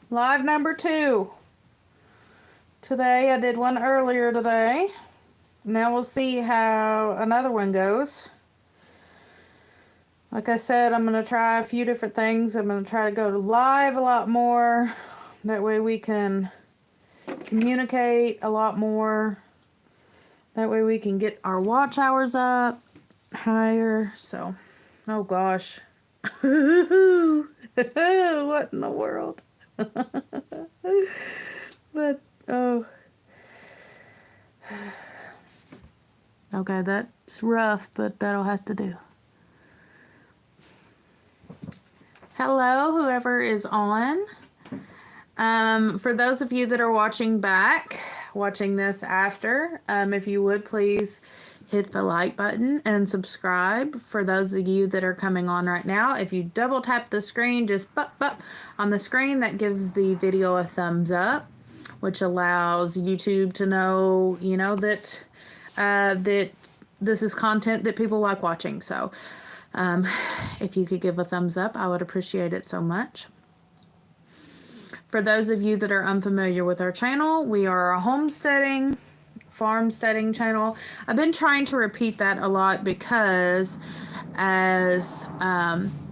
Live number 2. Today, I did one earlier today. Now we'll see how another one goes. Like I said, I'm going to try a few different things. I'm going to try to go to live a lot more. That way we can communicate a lot more. That way we can get our watch hours up higher. So, oh gosh. What in the world? But, oh. Okay, that's rough, but that'll have to do. Hello, whoever is on. For those of you that are watching this after, if you would please hit the like button and subscribe. For those of you that are coming on right now, if you double tap the screen, just bop on the screen, that gives the video a thumbs up, which allows YouTube to know, that that this is content that people like watching. So if you could give a thumbs up, I would appreciate it so much. For those of you that are unfamiliar with our channel, we are a homesteading, farmsteading channel. I've been trying to repeat that a lot because as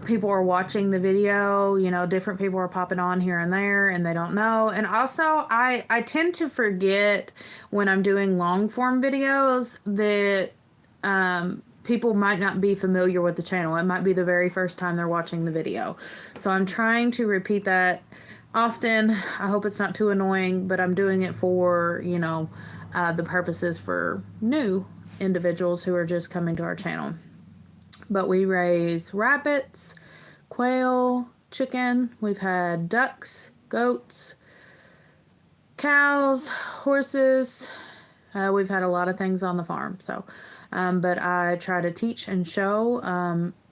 people are watching the video, different people are popping on here and there and they don't know. And also, I tend to forget when I'm doing long form videos that people might not be familiar with the channel. It might be the very first time they're watching the video. So I'm trying to repeat that often. I hope it's not too annoying, but I'm doing it for, the purposes for new individuals who are just coming to our channel. But we raise rabbits, quail, chicken. We've had ducks, goats, cows, horses. We've had a lot of things on the farm. So, but I try to teach and show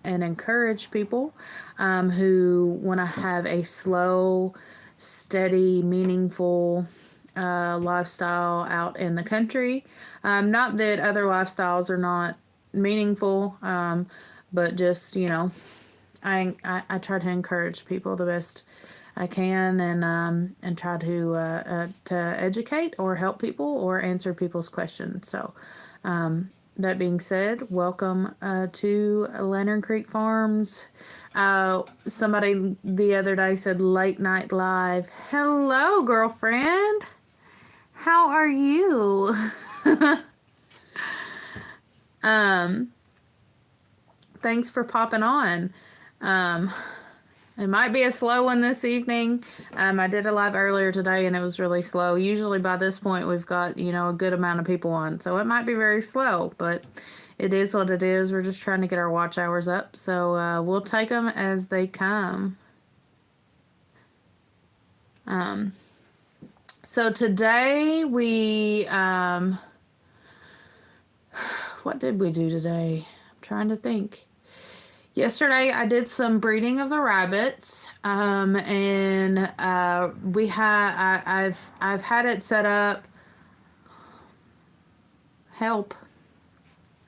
and encourage people who want to have a slow, steady, meaningful lifestyle out in the country. Not that other lifestyles are not meaningful, but just, I try to encourage people the best I can, and try to educate or help people or answer people's questions. So, that being said, welcome to Lantern Creek Farms. Somebody the other day said late night live. Hello, girlfriend. How are you? Thanks for popping on. It might be a slow one this evening. I did a live earlier today and it was really slow. Usually by this point we've got, a good amount of people on. So it might be very slow, but it is what it is. We're just trying to get our watch hours up. So we'll take them as they come. So today we, what did we do today? I'm trying to think. Yesterday I did some breeding of the rabbits, and I've had it set up. Help.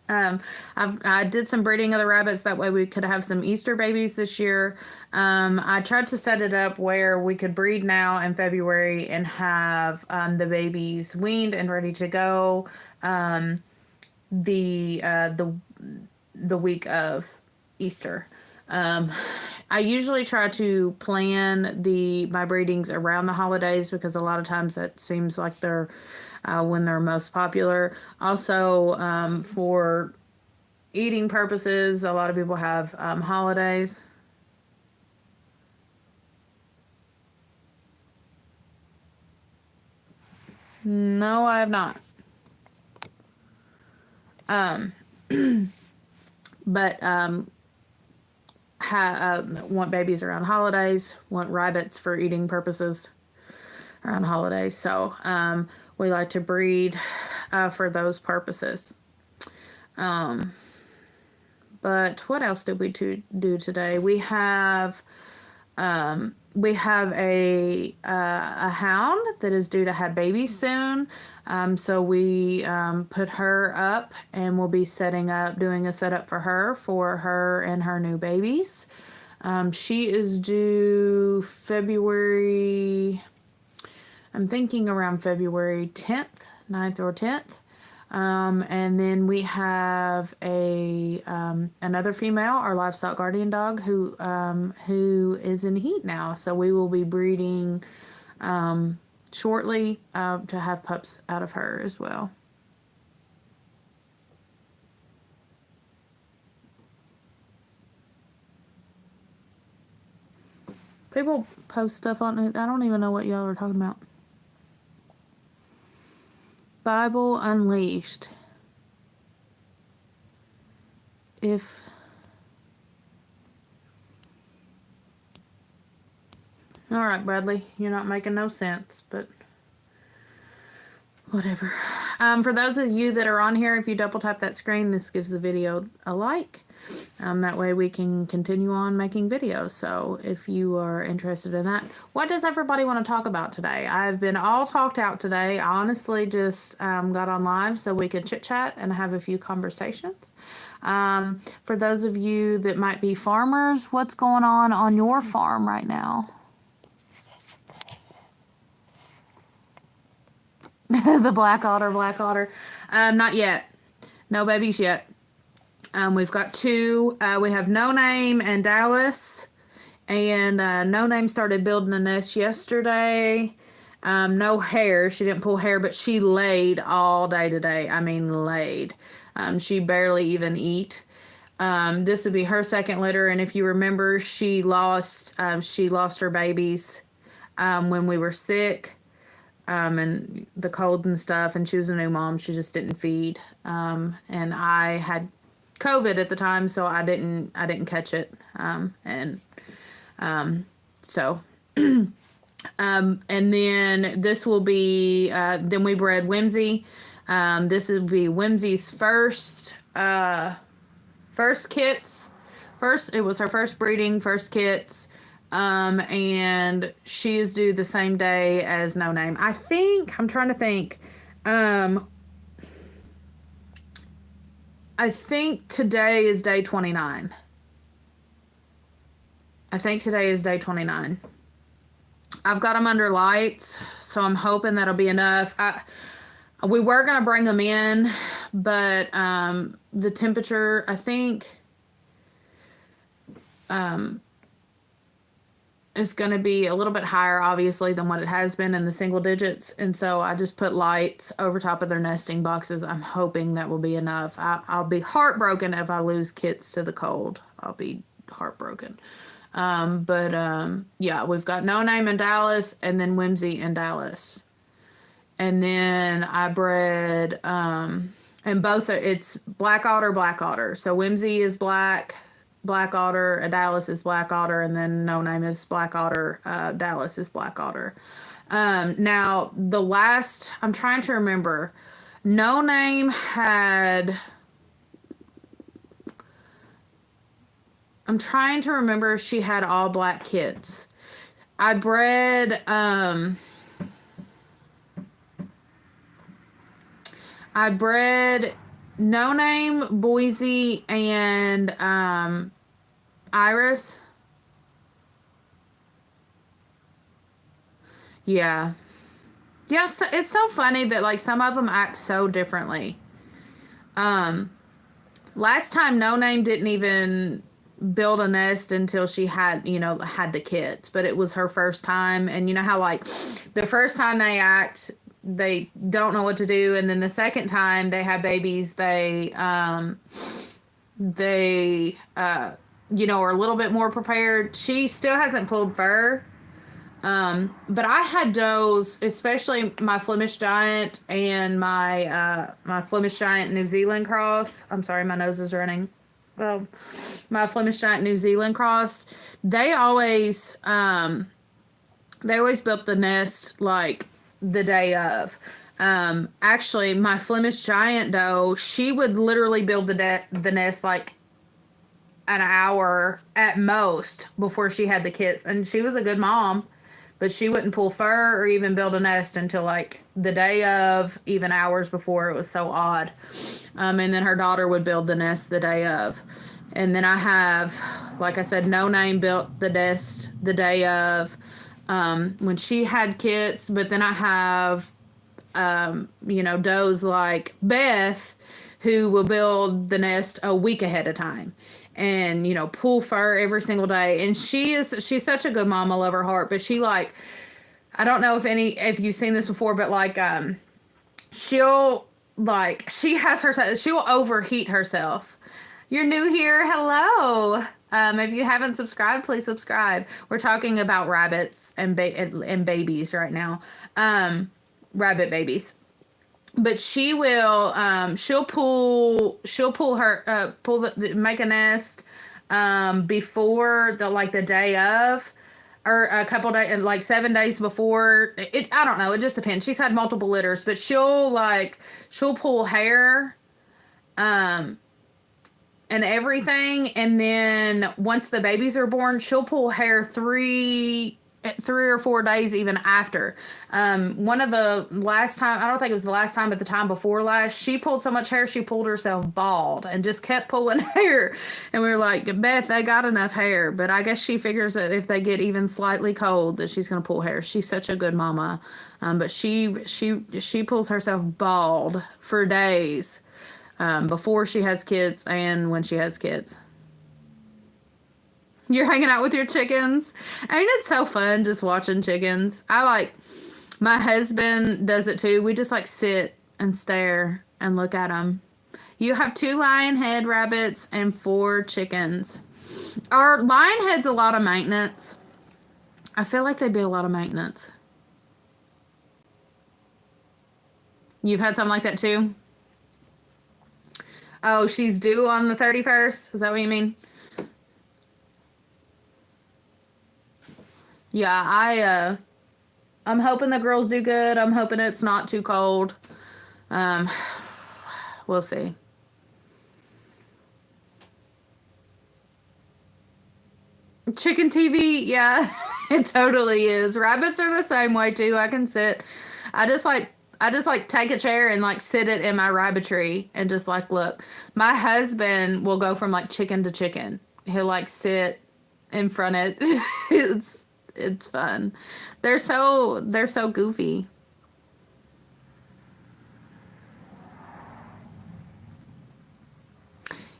I did some breeding of the rabbits. That way we could have some Easter babies this year. I tried to set it up where we could breed now in February and have the babies weaned and ready to go the week of Easter. I usually try to plan my breedings around the holidays because a lot of times that seems like they're when they're most popular. Also, for eating purposes, a lot of people have holidays. No, I have not. But want babies around holidays, want rabbits for eating purposes around holidays. So we like to breed for those purposes. But what else did we do today? We have a hound that is due to have babies soon. So we put her up and we'll be doing a setup for her and her new babies. She is due February, I'm thinking around February 10th, 9th or 10th. And then we have another female, our livestock guardian dog, who is in heat now. So we will be breeding shortly to have pups out of her as well. People post stuff on it. I don't even know what y'all are talking about. Bible Unleashed. If all right, Bradley, you're not making no sense, but whatever. For those of you that are on here, if you double tap that screen, this gives the video a like. That way we can continue on making videos. So if you are interested in that, what does everybody want to talk about today? I've been all talked out today. I honestly just got on live so we could chit chat and have a few conversations. For those of you that might be farmers, what's going on your farm right now? The black otter. Not yet. No babies yet. We've got two. We have No Name and Dallas. And No Name started building a nest yesterday. No hair. She didn't pull hair, but she laid all day today. I mean, laid. She barely even eat. This would be her second litter. And if you remember, she lost her babies when we were sick. And the cold and stuff, and she was a new mom. She just didn't feed. And I had COVID at the time, so I didn't catch it. And then this will be, then we bred Whimsy. This will be Whimsy's first kits. It was her first breeding, first kits. And she is due the same day as No Name. I'm trying to think. I think today is day 29. I've got them under lights, so I'm hoping that'll be enough. We were going to bring them in, but the temperature, I think, is going to be a little bit higher, obviously, than what it has been in the single digits. And so I just put lights over top of their nesting boxes. I'm hoping that will be enough. I'll be heartbroken if I lose kits to the cold. I'll be heartbroken. Yeah, we've got No Name in Dallas and then Whimsy in Dallas. And then I bred, and both it's black otter. So Whimsy is black otter, Dallas is black otter, and then No Name is black otter, Dallas is black otter. Now I'm trying to remember, No Name I'm trying to remember if she had all black kits. I bred No Name, Boise, and Iris. Yeah. Yes, it's so funny that like some of them act so differently. Last time No Name didn't even build a nest until she had the kits, but it was her first time, and you know how like the first time they don't know what to do, and then the second time they have babies, they are a little bit more prepared. She still hasn't pulled fur, but I had does, especially my Flemish Giant and my Flemish Giant New Zealand cross. I'm sorry, my nose is running. My Flemish Giant New Zealand cross. They always built the nest like the day of. Actually, my Flemish Giant doe, she would literally build the nest like an hour at most before she had the kids, and she was a good mom, but she wouldn't pull fur or even build a nest until like the day of, even hours before. It was so odd. And then her daughter would build the nest the day of. And then I have, like I said, No Name built the nest the day of when she had kits. But then I have, does like Beth who will build the nest a week ahead of time and, pull fur every single day. And she's such a good mom. I love her heart. But she like, I don't know if you've seen this before, but like, she'll like, she'll overheat herself. You're new here. Hello. If you haven't subscribed, please subscribe. We're talking about rabbits and babies right now. Rabbit babies. But make a nest before the day of, or a couple days, like 7 days before. I don't know, it just depends. She's had multiple litters, but she'll pull hair and everything, and then once the babies are born, she'll pull hair 3 or 4 days even after. One of the last time, I don't think it was the last time, but the time before last, she pulled so much hair she pulled herself bald and just kept pulling hair. And we were like, Beth, they got enough hair. But I guess she figures that if they get even slightly cold, that she's gonna pull hair. She's such a good mama. But she pulls herself bald for days before she has kids and when she has kids. You're hanging out with your chickens. I mean, it's so fun just watching chickens. My husband does it too. We just like sit and stare and look at them. You have 2 lion head rabbits and 4 chickens. Our lion head's a lot of maintenance. I feel like they'd be a lot of maintenance. You've had something like that too? Oh, she's due on the 31st? Is that what you mean? Yeah, I'm hoping the girls do good. I'm hoping it's not too cold. We'll see. Chicken TV, yeah, it totally is. Rabbits are the same way too. I just like take a chair and like sit it in my rabbitry and just like look. My husband will go from like chicken to chicken. He'll like sit in front of it. It's fun. They're so goofy.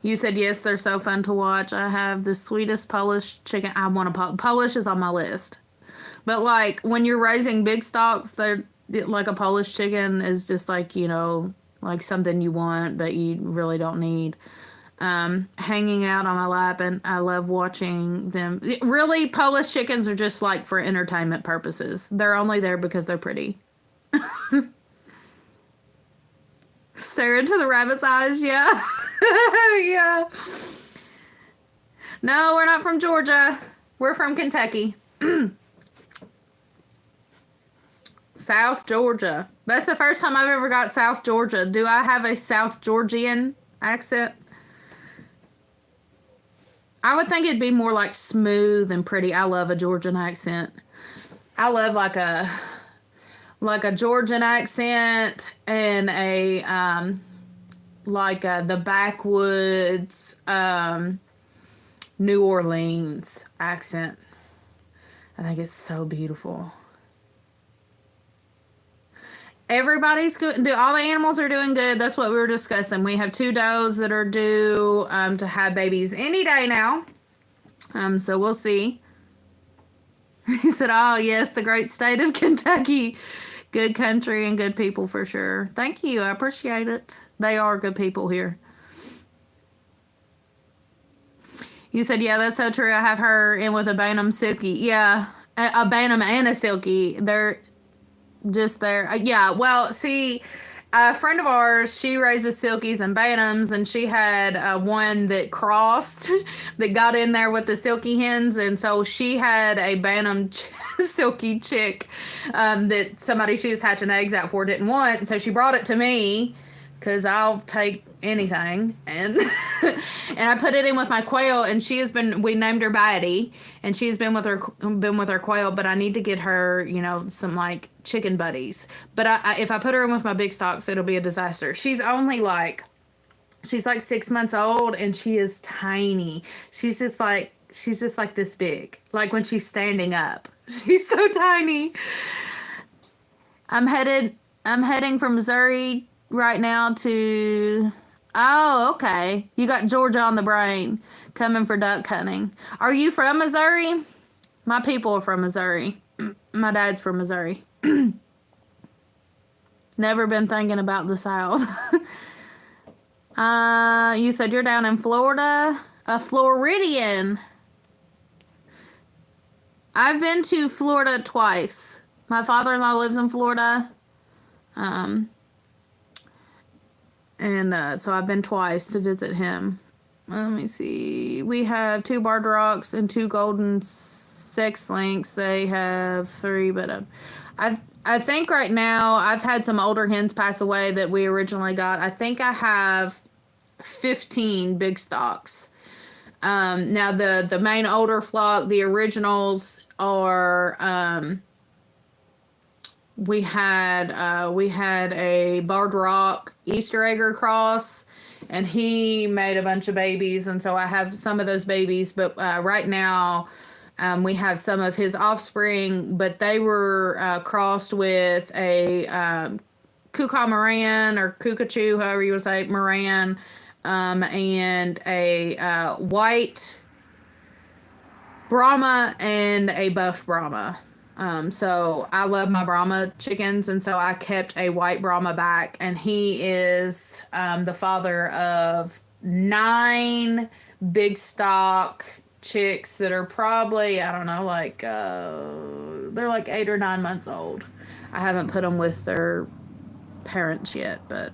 You said yes, they're so fun to watch. I have the sweetest Polish chicken. I want to Polish is on my list. But like when you're raising big stocks, they're like a Polish chicken is just like, like something you want but you really don't need. Hanging out on my lap, and I love watching them. Really, Polish chickens are just like for entertainment purposes. They're only there because they're pretty. Stare into the rabbit's eyes, yeah. Yeah. No, we're not from Georgia. We're from Kentucky. South Georgia. That's the first time I've ever got South Georgia. Do I have a South Georgian accent? I would think it'd be more like smooth and pretty. I love a Georgian accent. I love like a Georgian accent and the backwoods New Orleans accent. I think it's so beautiful. Everybody's good. All the animals are doing good. That's what we were discussing. We have 2 does that are due to have babies any day now. So we'll see. He said, oh, yes, the great state of Kentucky. Good country and good people for sure. Thank you. I appreciate it. They are good people here. You said, yeah, that's so true. I have her in with a Bantam Silky. Yeah, a Bantam and a Silky. They're just there. Yeah, well, see, a friend of ours, she raises Silkies and Bantams, and she had one that crossed, that got in there with the Silky hens, and so she had a Bantam Silky chick that somebody she was hatching eggs out for didn't want, and so she brought it to me, because I'll take anything, and and I put it in with my quail, and we named her Batty, and she's been with her quail, but I need to get her, some like chicken buddies. But if I put her in with my big stocks, it'll be a disaster. She's only like She's like 6 months old and she is tiny. She's just like this big. Like when she's standing up. She's so tiny. I'm heading from Missouri right now to Oh, okay. You got Georgia on the brain coming for duck hunting. Are you from Missouri? My people are from Missouri. My dad's from Missouri. Never been thinking about the South. You said you're down in Florida? A Floridian. I've been to Florida twice. My father-in-law lives in Florida. So I've been twice to visit him. Let me see. We have 2 barred rocks and 2 golden sex links. They have 3, but I think right now I've had some older hens pass away that we originally got. I think I have 15 big stocks. Now the main older flock, the originals are we had a barred rock Easter egger cross, and he made a bunch of babies, and so I have some of those babies, but right now we have some of his offspring, but they were crossed with a Kuka Moran or Kukachoo, however you would say, Moran, and a white Brahma and a buff Brahma. So I love my Brahma chickens, and so I kept a white Brahma back, and he is the father of 9 big stock chicks that are probably, I don't know, like they're like 8 or 9 months old. I haven't put them with their parents yet, but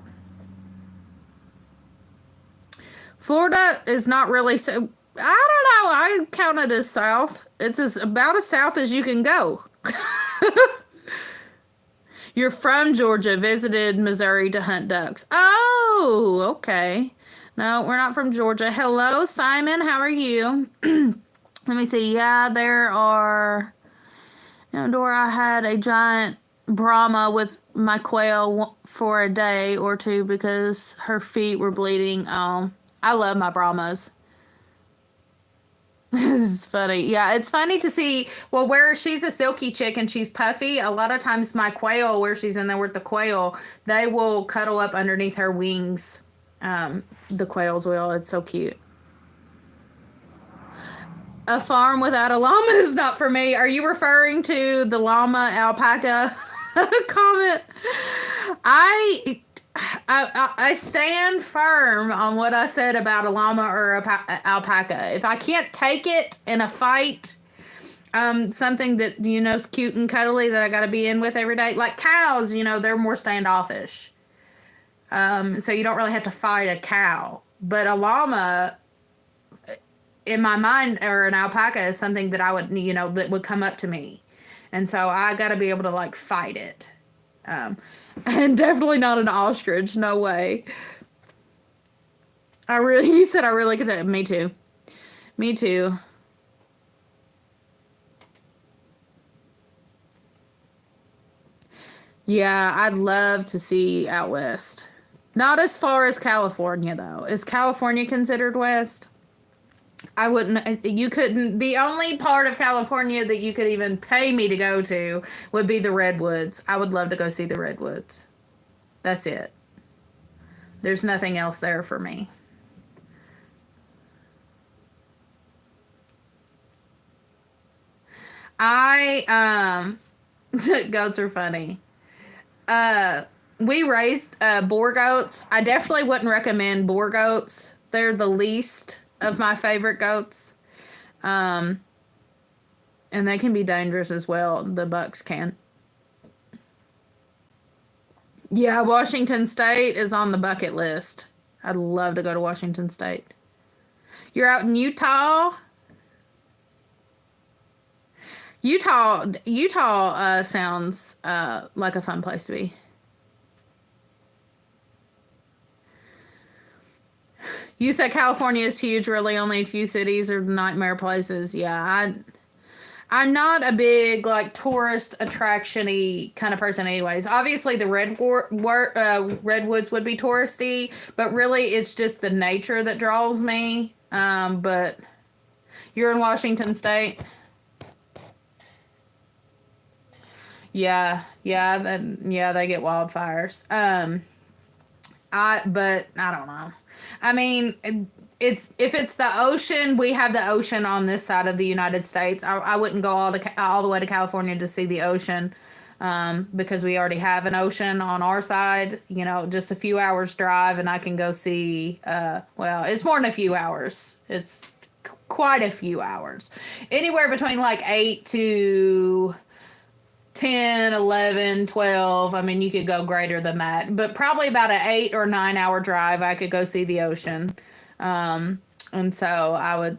Florida is not really so. I don't know. I count it as south. It's about as south as you can go. You're from Georgia, visited Missouri to hunt ducks. Oh, okay. No, we're not from Georgia. Hello, Simon. How are you? Let me see. Yeah, there are. Dora, I had a giant Brahma with my quail for a day or 2 because her feet were bleeding. Oh, I love my Brahmas. This is funny. Yeah, it's funny to see, well, where she's a silky chick and she's puffy, a lot of times my quail, where she's in there with the quail, they will cuddle up underneath her wings. The quails will. It's so cute. A farm without a llama is not for me. Are you referring to the llama alpaca comment? I stand firm on what I said about a llama or a alpaca. If I can't take it in a fight, something that, is cute and cuddly that I got to be in with every day. Like cows, they're more standoffish. So you don't really have to fight a cow. But a llama, in my mind, or an alpaca is something that I would, that would come up to me. And so I got to be able to, fight it. And definitely not an ostrich. No way. You said I really could take. Me too. Me too. Yeah, I'd love to see out west. Not as far as California, though. Is California considered west? I wouldn't, you couldn't, the only part of California that you could even pay me to go to would be the Redwoods. I would love to go see the Redwoods. That's it. There's nothing else there for me. Goats are funny. We raised boar goats. I definitely wouldn't recommend boar goats. They're the least of my favorite goats. And they can be dangerous as well. The bucks can. Yeah, Washington State is on the bucket list. I'd love to go to Washington State. You're out in Utah? Utah sounds like a fun place to be. You said California is huge, really only a few cities are nightmare places. Yeah, I'm not a big like tourist attraction-y kind of person anyways. Obviously the redwoods would be touristy, but really it's just the nature that draws me. But you're in Washington State? Yeah, yeah, yeah, they get wildfires. But I don't know. I mean, it's if it's the ocean, we have the ocean on this side of the United States. I wouldn't go all the way to California to see the ocean, because we already have an ocean on our side. You know, just a few hours drive, and I can go see. Well, it's more than a few hours. It's quite a few hours, anywhere between like 8 to 10, 11, 12. I mean, you could go greater than that, but probably about an 8 or 9 hour drive, I could go see the ocean. And so I would,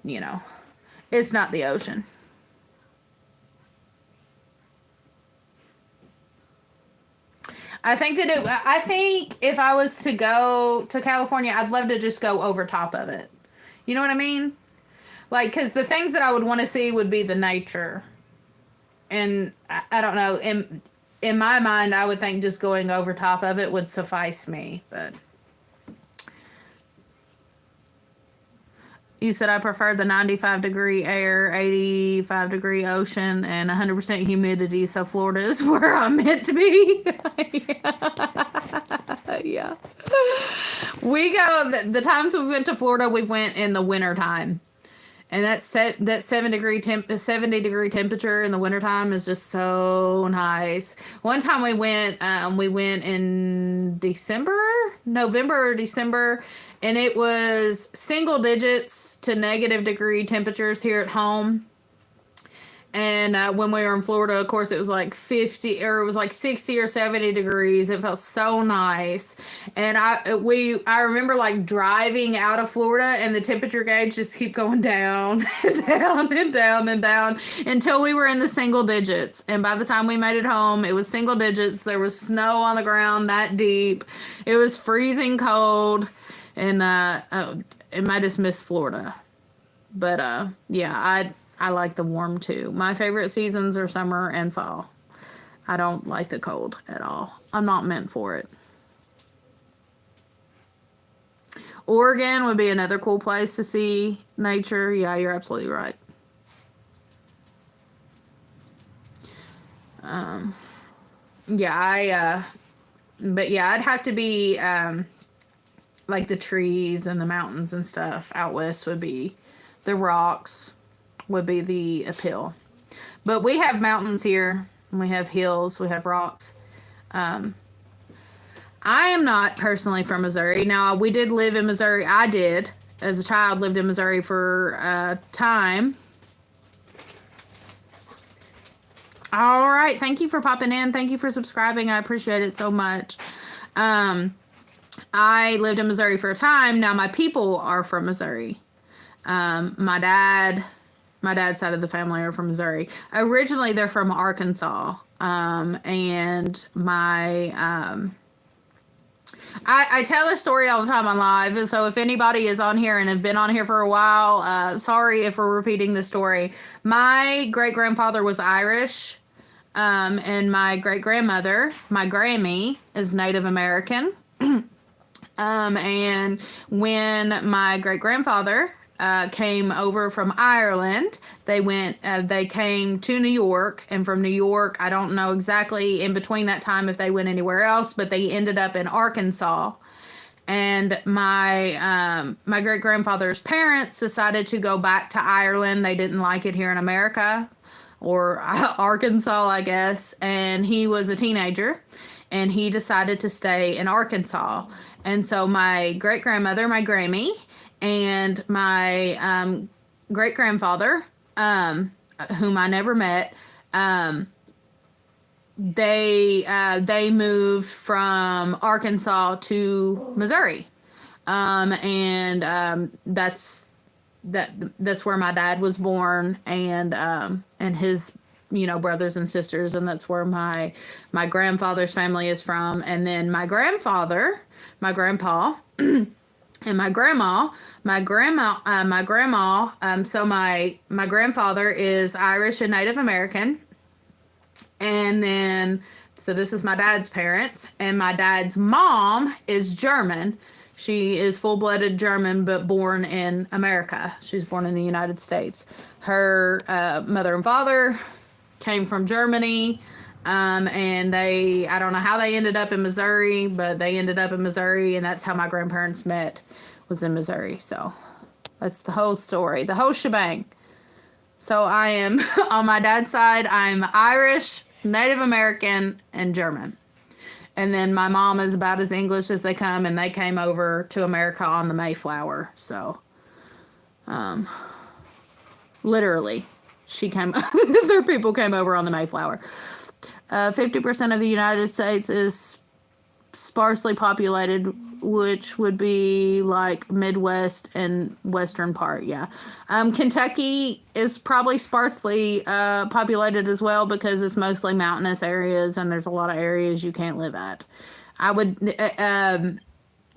it's not the ocean. I think if I was to go to California, I'd love to just go over top of it. You know what I mean? Like, because the things that I would want to see would be the nature. And I don't know, in my mind, I would think just going over top of it would suffice me. But you said I prefer the 95-degree air, 85-degree ocean, and 100% humidity. So Florida is where I'm meant to be. Yeah. We go, the times we went to Florida, we went in the winter time. And that 70-degree temperature in the wintertime is just so nice. One time we went in November or December, and it was single digits to negative degree temperatures here at home. And when we were in Florida, of course, it was like 50, or it was like 60 or 70 degrees. It felt so nice. And I remember like driving out of Florida, and the temperature gauge just keep going down and down and down and down until we were in the single digits. And by the time we made it home, it was single digits. There was snow on the ground that deep. It was freezing cold. And it might have missed Florida. But yeah, I like the warm too. My favorite seasons are summer and fall. I don't like the cold at all. I'm not meant for it. Oregon would be another cool place to see nature. Yeah, you're absolutely right. Yeah, but yeah, I'd have to be, like the trees and the mountains and stuff out west would be the rocks. Would be the appeal. But we have mountains here. We have hills. We have rocks. I am not personally from Missouri. Now, we did live in Missouri. I did. As a child, lived in Missouri for a time. All right. Thank you for popping in. Thank you for subscribing. I appreciate it so much. I lived in Missouri for a time. Now, my people are from Missouri. My dad's side of the family are from Missouri. Originally, they're from Arkansas. And I tell this story all the time on live. So if anybody is on here and have been on here for a while, sorry if we're repeating the story. My great-grandfather was Irish. And my great-grandmother, my Grammy, is Native American. And when my great-grandfather came over from Ireland, they came to New York, and from New York, I don't know exactly in between that time if they went anywhere else, but they ended up in Arkansas. And my great-grandfather's parents decided to go back to Ireland. They didn't like it here in America, or Arkansas, I guess. And he was a teenager, and he decided to stay in Arkansas. And so my great-grandmother, my Grammy, and my great-grandfather, whom I never met, they moved from Arkansas to Missouri. That's where my dad was born, and his brothers and sisters, and that's where my grandfather's family is from. And then my grandpa And so my grandfather is Irish and Native American. And then, so this is my dad's parents, and my dad's mom is German. She is full-blooded German, but born in America. She's born in the United States. Her mother and father came from Germany, and I don't know how they ended up in Missouri, but they ended up in Missouri, and that's how my grandparents met, was in Missouri. So that's the whole story, the whole shebang. So I am, on my dad's side, I'm Irish, Native American, and German. And then my mom is about as English as they come, and they came over to America on the Mayflower. So, literally, their people came over on the Mayflower. 50% of the United States is sparsely populated, which would be like Midwest and western part. Yeah. Kentucky is probably sparsely populated as well, because it's mostly mountainous areas, and there's a lot of areas you can't live at.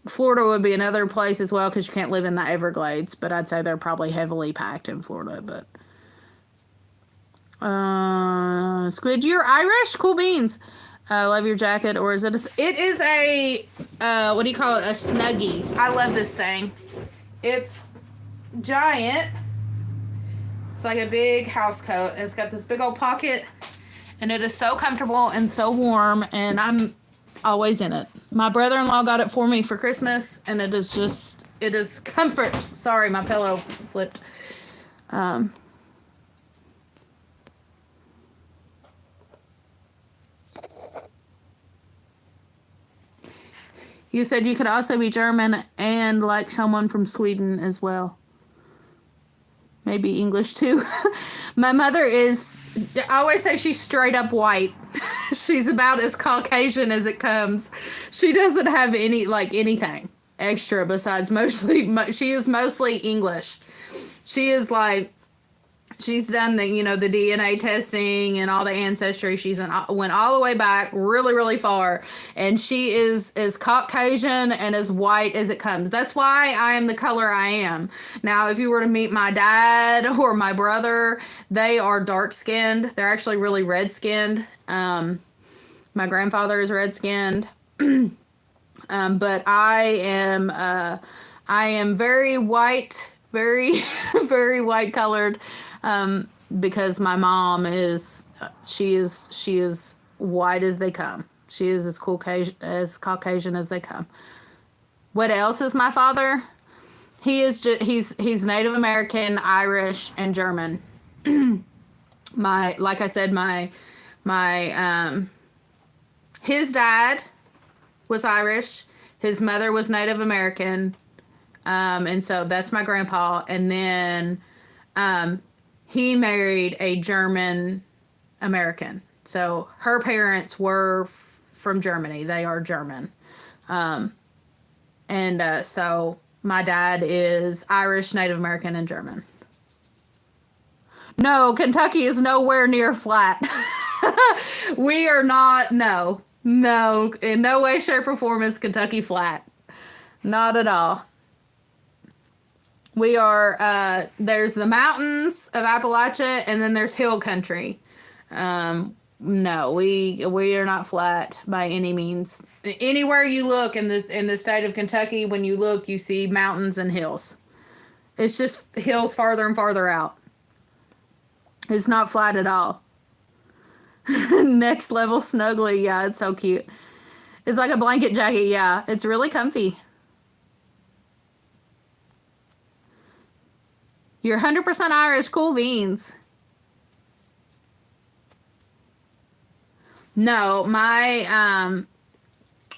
Florida would be another place as well, because you can't live in the Everglades, but I'd say they're probably heavily packed in Florida. But Squid, you're Irish? Cool beans. Love your jacket, or is it it is a, what do you call it? A Snuggie. I love this thing. It's giant. It's like a big house coat. It's got this big old pocket, and it is so comfortable and so warm, and I'm always in it. My brother-in-law got it for me for Christmas, and it is comfort. Sorry, my pillow slipped. You said you could also be German and like someone from Sweden as well. Maybe English too. My mother is, I always say she's straight up white. She's about as Caucasian as it comes. She doesn't have anything extra besides she is mostly English. She is like, she's done the DNA testing and all the ancestry. Went all the way back really, really far. And she is as Caucasian and as white as it comes. That's why I am the color I am. Now, if you were to meet my dad or my brother, they are dark skinned. They're actually really red skinned. My grandfather is red skinned. But I am very white, very, very white colored. Because my mom she is white as they come. She is as Caucasian as they come. What else is my father? He's Native American, Irish, and German. Like I said, his dad was Irish. His mother was Native American. And so that's my grandpa. And then, he married a German American. So her parents were from Germany. They are German. So my dad is Irish, Native American, and German. No, Kentucky is nowhere near flat. We are not, no, in no way, shape, or form is Kentucky flat. Not at all. We are, there's the mountains of Appalachia, and then there's hill country. No, we are not flat by any means. Anywhere you look in the state of Kentucky, when you look, you see mountains and hills. It's just hills farther and farther out. It's not flat at all. Next level snuggly. Yeah, it's so cute. It's like a blanket jacket. Yeah, it's really comfy. You're 100% Irish. Cool beans. No,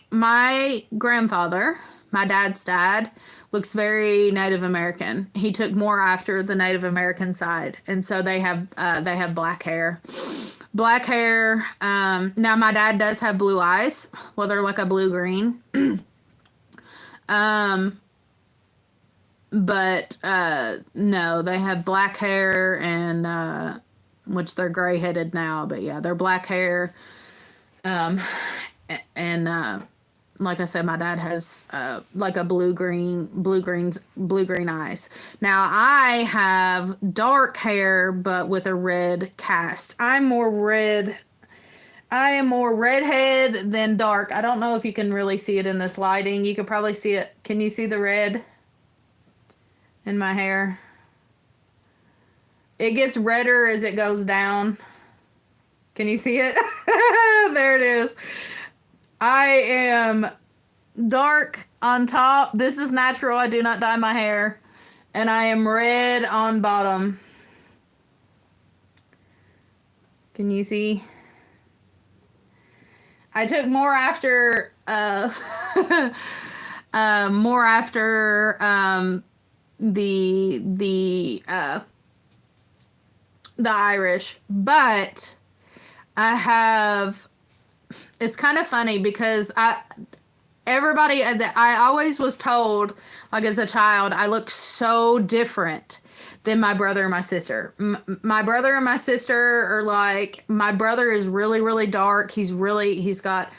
my grandfather, my dad's dad, looks very Native American. He took more after the Native American side, and so they have black hair. Black hair. Now my dad does have blue eyes. Well, they're like a blue green. But no, they have black hair, and which they're gray headed now, but yeah, they're black hair. And like I said, my dad has like a blue green eyes. Now I have dark hair, but with a red cast. I am more redhead than dark. I don't know if you can really see it in this lighting. You could probably see it. Can you see the red in my hair? It gets redder as it goes down. Can you see it? There it is. I am dark on top. This is natural. I do not dye my hair. And I am red on bottom. Can you see? I took more after the Irish, but I have, it's kind of funny because I always was told, like as a child, I look so different than my brother and my sister. My brother and my sister are like, my brother is really, really dark. He's got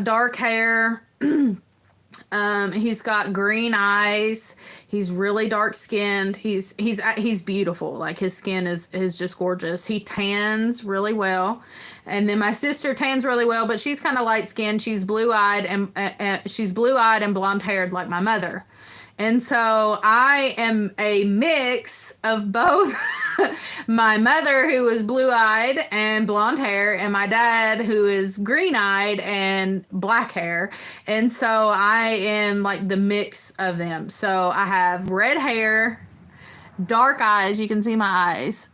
dark hair. He's got green eyes. He's really dark skinned. He's beautiful. Like his skin is just gorgeous. He tans really well. And then my sister tans really well, but she's kind of light skinned. She's blue eyed and blonde haired like my mother. And so I am a mix of both my mother, who is blue-eyed and blonde hair, and my dad, who is green-eyed and black hair. And so I am like the mix of them. So I have red hair, dark eyes. You can see my eyes.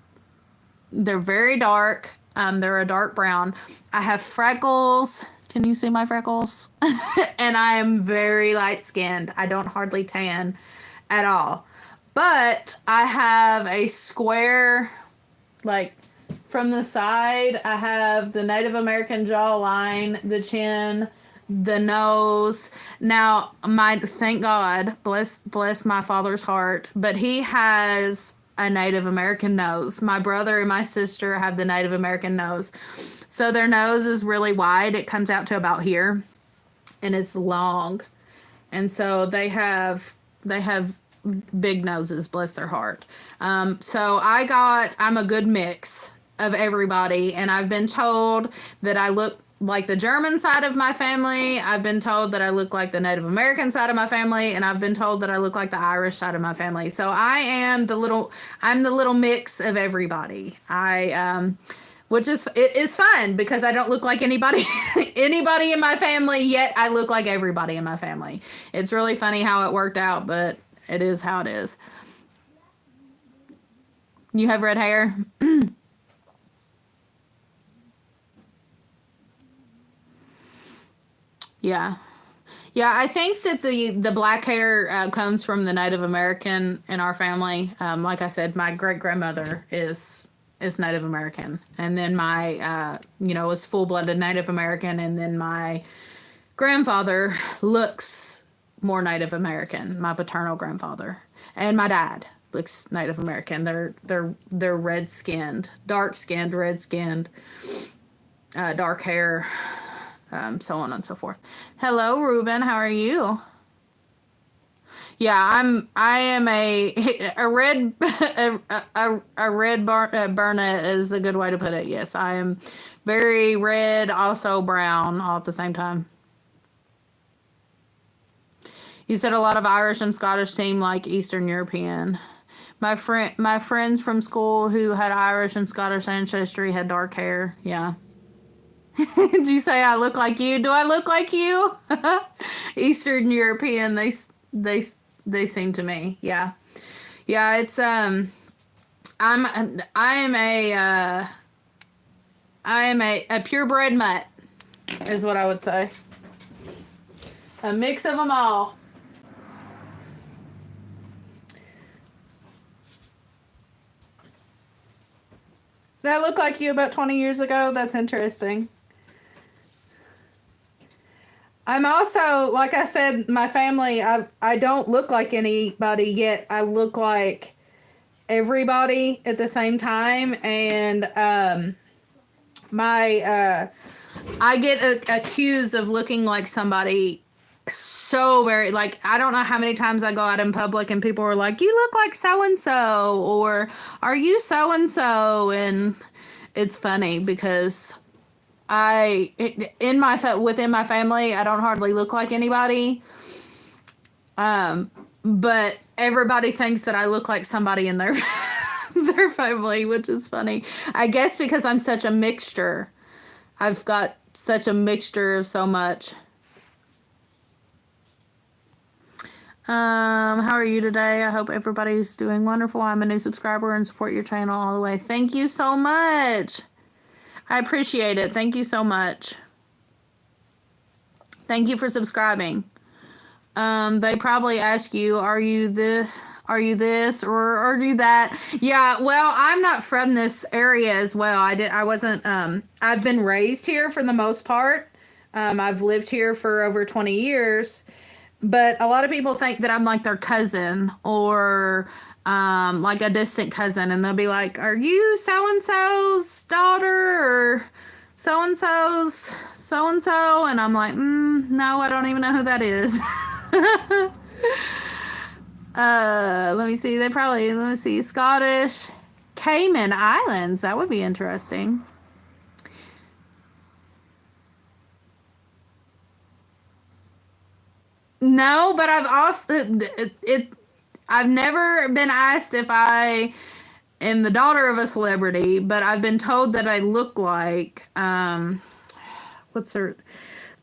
They're very dark. They're a dark brown. I have freckles. Can you see my freckles? And I am very light skinned. I don't hardly tan at all. But I have a square, like from the side, I have the Native American jawline, the chin, the nose. Now, thank God, bless my father's heart, but he has a Native American nose. My brother and my sister have the Native American nose. So their nose is really wide. It comes out to about here, and it's long. And so they have big noses, bless their heart. So I'm a good mix of everybody, and I've been told that I look like the German side of my family. I've been told that I look like the Native American side of my family, and I've been told that I look like the Irish side of my family. So I'm the little mix of everybody. Which is fun because I don't look like anybody in my family, yet I look like everybody in my family. It's really funny how it worked out, but it is how it is. You have red hair? Yeah. Yeah, I think that the black hair comes from the Native American in our family. Like I said, my great grandmother is Native American, and then my is full blooded Native American, and then my grandfather looks more Native American. My paternal grandfather, and my dad looks Native American. They're red skinned, dark skinned, red skinned, dark hair. So on and so forth. Hello, Ruben. How are you? Yeah, I am a red Burnett is a good way to put it. Yes, I am very red, also brown, all at the same time. You said a lot of Irish and Scottish seem like Eastern European. My friends from school who had Irish and Scottish ancestry had dark hair. Yeah. Did you say I look like you? Do I look like you? Eastern European, they seem to me. Yeah. Yeah, it's I am a purebred mutt is what I would say. A mix of them all. That looked like you about 20 years ago. That's interesting. I'm also, like I said, my family, I don't look like anybody, yet I look like everybody at the same time. And my I get accused of looking like somebody so very, like, I don't know how many times I go out in public and people are like, you look like so and so, or are you so and so? And it's funny because within my family, I don't hardly look like anybody. But everybody thinks that I look like somebody in their their family, which is funny. I guess because I'm such a mixture. I've got such a mixture of so much. How are you today? I hope everybody's doing wonderful. I'm a new subscriber and support your channel all the way. Thank you so much. I appreciate it. Thank you so much. Thank you for subscribing. They probably ask you, are you this or are you that? Yeah, well, I'm not from this area as well. I've been raised here for the most part. I've lived here for over 20 years. But a lot of people think that I'm like their cousin or like a distant cousin. And they'll be like, are you so-and-so's daughter or so-and-so's so-and-so? And I'm like, no, I don't even know who that is. Let me see. Scottish. Cayman Islands. That would be interesting. No, but I've never been asked if I am the daughter of a celebrity, but I've been told that I look like what's her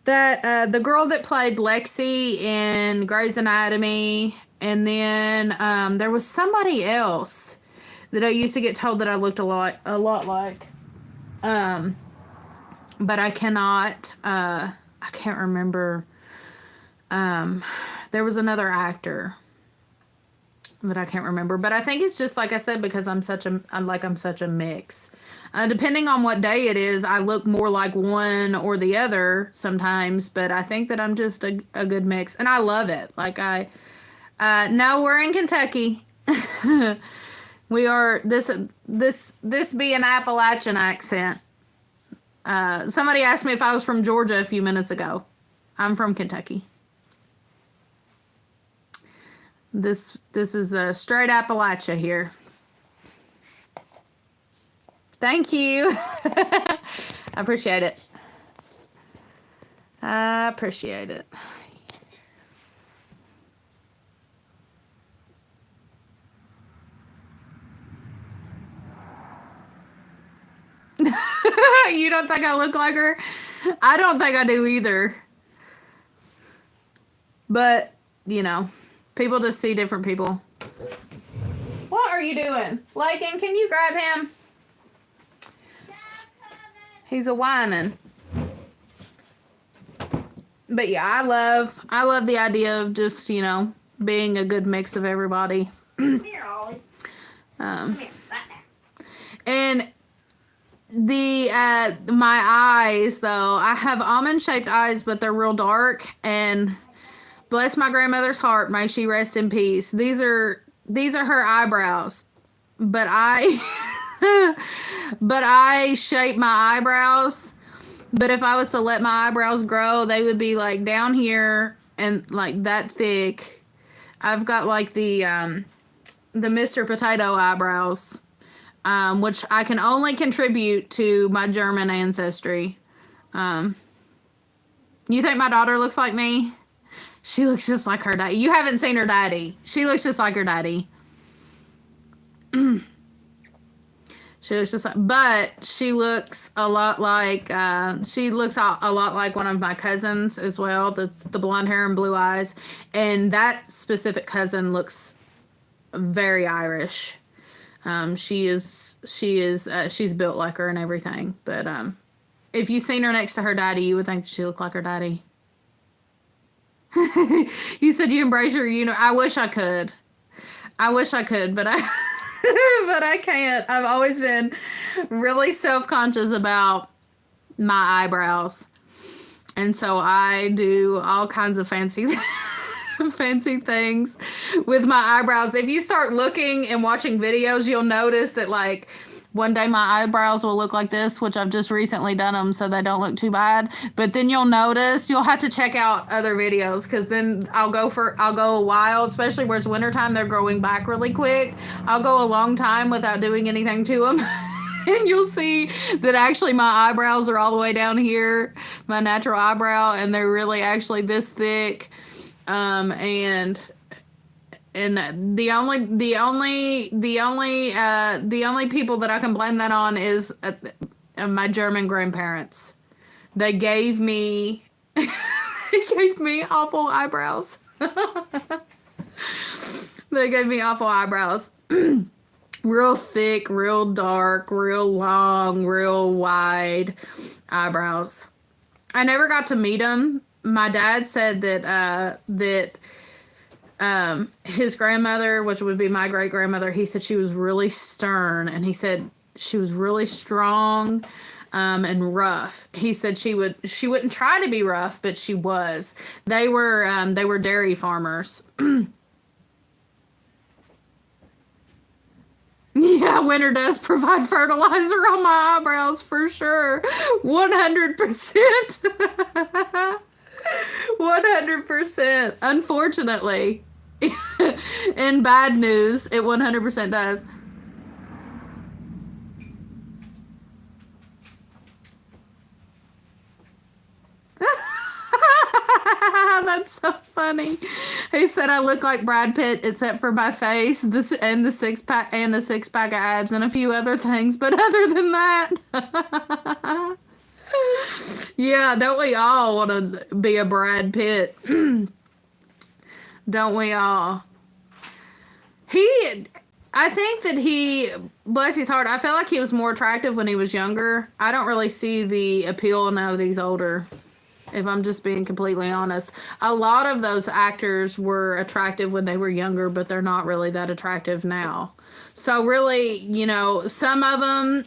that the girl that played Lexi in Grey's Anatomy, and then there was somebody else that I used to get told that I looked a lot like, but I can't remember. There was another actor that I can't remember, but I think it's just like I said, because I'm such a mix. Depending on what day it is, I look more like one or the other sometimes, but I think that I'm just a good mix, and I love it. Like no, we're in Kentucky. We are this be an Appalachian accent. Somebody asked me if I was from Georgia a few minutes ago. I'm from Kentucky. This is a straight Appalachia here. Thank you. I appreciate it. I appreciate it. You don't think I look like her? I don't think I do either. But, you know, people just see different people. What are you doing? Lakin, can you grab him? He's a whining. But yeah, I love the idea of just, you know, being a good mix of everybody. Here, Ollie. Come here, right now. And my eyes, though, I have almond shaped eyes, but they're real dark, and bless my grandmother's heart, may she rest in peace. These are her eyebrows, but I shape my eyebrows. But if I was to let my eyebrows grow, they would be like down here and like that thick. I've got like the Mr. Potato eyebrows, which I can only contribute to my German ancestry. You think my daughter looks like me? She looks just like her daddy. You haven't seen her daddy. She looks just like her daddy. She looks just like, but she looks a lot like, a lot like one of my cousins as well. The blonde hair and blue eyes. And that specific cousin looks very Irish. She's built like her and everything. But, if you seen her next to her daddy, you would think that she looked like her daddy. You said you embrace your, I wish I could. But but I can't. I've always been really self-conscious about my eyebrows. And so I do all kinds of fancy things with my eyebrows. If you start looking and watching videos, you'll notice that, like, One day my eyebrows will look like this, which I've just recently done them so they don't look too bad. But then you'll notice, you'll have to check out other videos, because then I'll go a while, especially where it's wintertime, they're growing back really quick. I'll go a long time without doing anything to them. And you'll see that actually my eyebrows are all the way down here, my natural eyebrow, and they're really actually this thick. And the only people that I can blame that on is my German grandparents. They gave me awful eyebrows. They gave me awful eyebrows. Real thick, real dark, real long, real wide eyebrows. I never got to meet them. My dad said that his grandmother, which would be my great grandmother, he said she was really stern, and he said she was really strong and rough. He said she wouldn't try to be rough, but she was. They were dairy farmers. Yeah, winter does provide fertilizer on my eyebrows for sure. 100%. 100%. Unfortunately. In bad news, it 100% does. That's so funny. He said I look like Brad Pitt except for my face, the six pack of abs and a few other things, but other than that, yeah, don't we all want to be a Brad Pitt? Don't we all? I think that bless his heart, I felt like he was more attractive when he was younger. I don't really see the appeal now that he's older, if I'm just being completely honest. A lot of those actors were attractive when they were younger, but they're not really that attractive now. So really, some of them,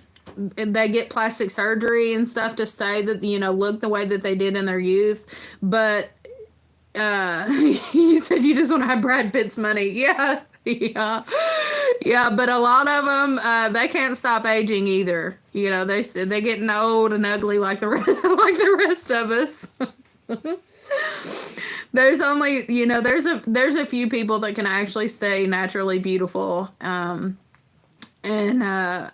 they get plastic surgery and stuff to stay that, look the way that they did in their youth. But you said you just want to have Brad Pitt's money. Yeah. Yeah, but a lot of them, they can't stop aging either. They're getting old and ugly like the rest of us. There's only, there's a few people that can actually stay naturally beautiful. And I'm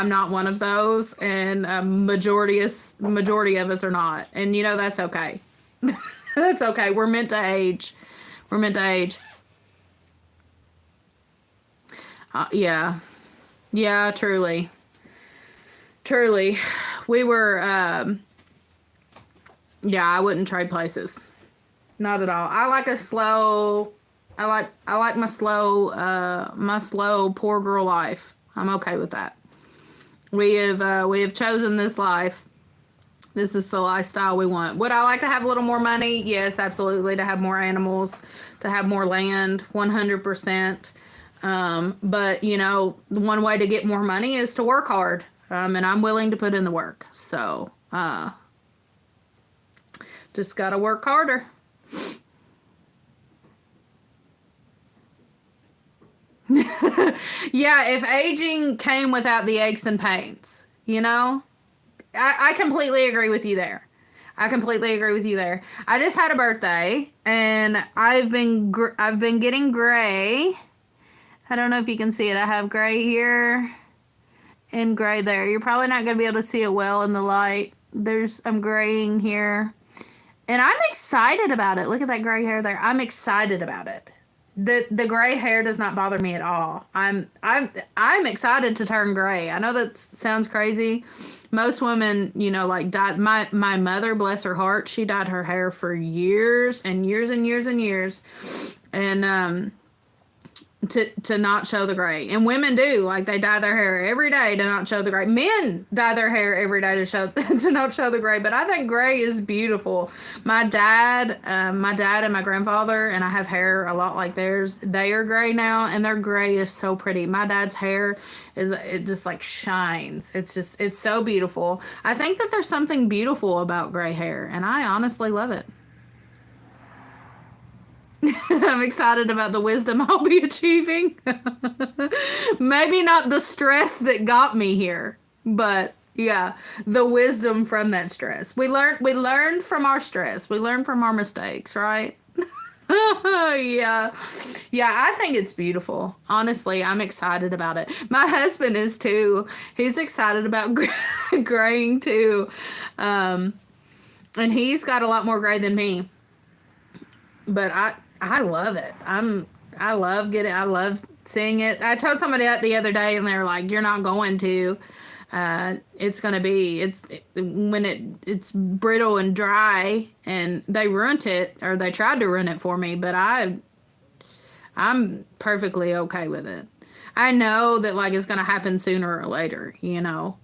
not one of those, and majority of us are not. And that's okay. That's okay. We're meant to age. Yeah, truly. We were, I wouldn't trade places. Not at all. I like my slow poor girl life. I'm okay with that. We have chosen this life. This is the lifestyle we want. Would I like to have a little more money? Yes, absolutely. To have more animals, to have more land, 100%. But one way to get more money is to work hard. And I'm willing to put in the work. So, just gotta work harder. Yeah, if aging came without the aches and pains, I completely agree with you there. I just had a birthday, and I've been getting gray. I don't know if you can see it. I have gray here and gray there. You're probably not going to be able to see it well in the light. I'm graying here. And I'm excited about it. Look at that gray hair there. I'm excited about it. The gray hair does not bother me at all. I'm excited to turn gray. I know that sounds crazy. Most women, dye. My mother, bless her heart, she dyed her hair for years and years and years and years. And to not show the gray. And women do, they dye their hair every day to not show the gray. Men dye their hair every day to not show the gray. But I think gray is beautiful. My dad and my grandfather, and I have hair a lot like theirs, they are gray now, and their gray is so pretty. My dad's hair it just shines. It's so beautiful. I think that there's something beautiful about gray hair, and I honestly love it. I'm excited about the wisdom I'll be achieving. Maybe not the stress that got me here, but yeah, the wisdom from that stress. We learned from our stress. We learn from our mistakes, right? Yeah. Yeah, I think it's beautiful. Honestly, I'm excited about it. My husband is too. He's excited about graying too. Um, and he's got a lot more gray than me. But I love it. I love seeing it. I told somebody that the other day and they were like, "You're not going to. It's going to be when it's brittle and dry." And they ruined it, or they tried to ruin it for me, but I'm perfectly okay with it. I know that like it's going to happen sooner or later, you know.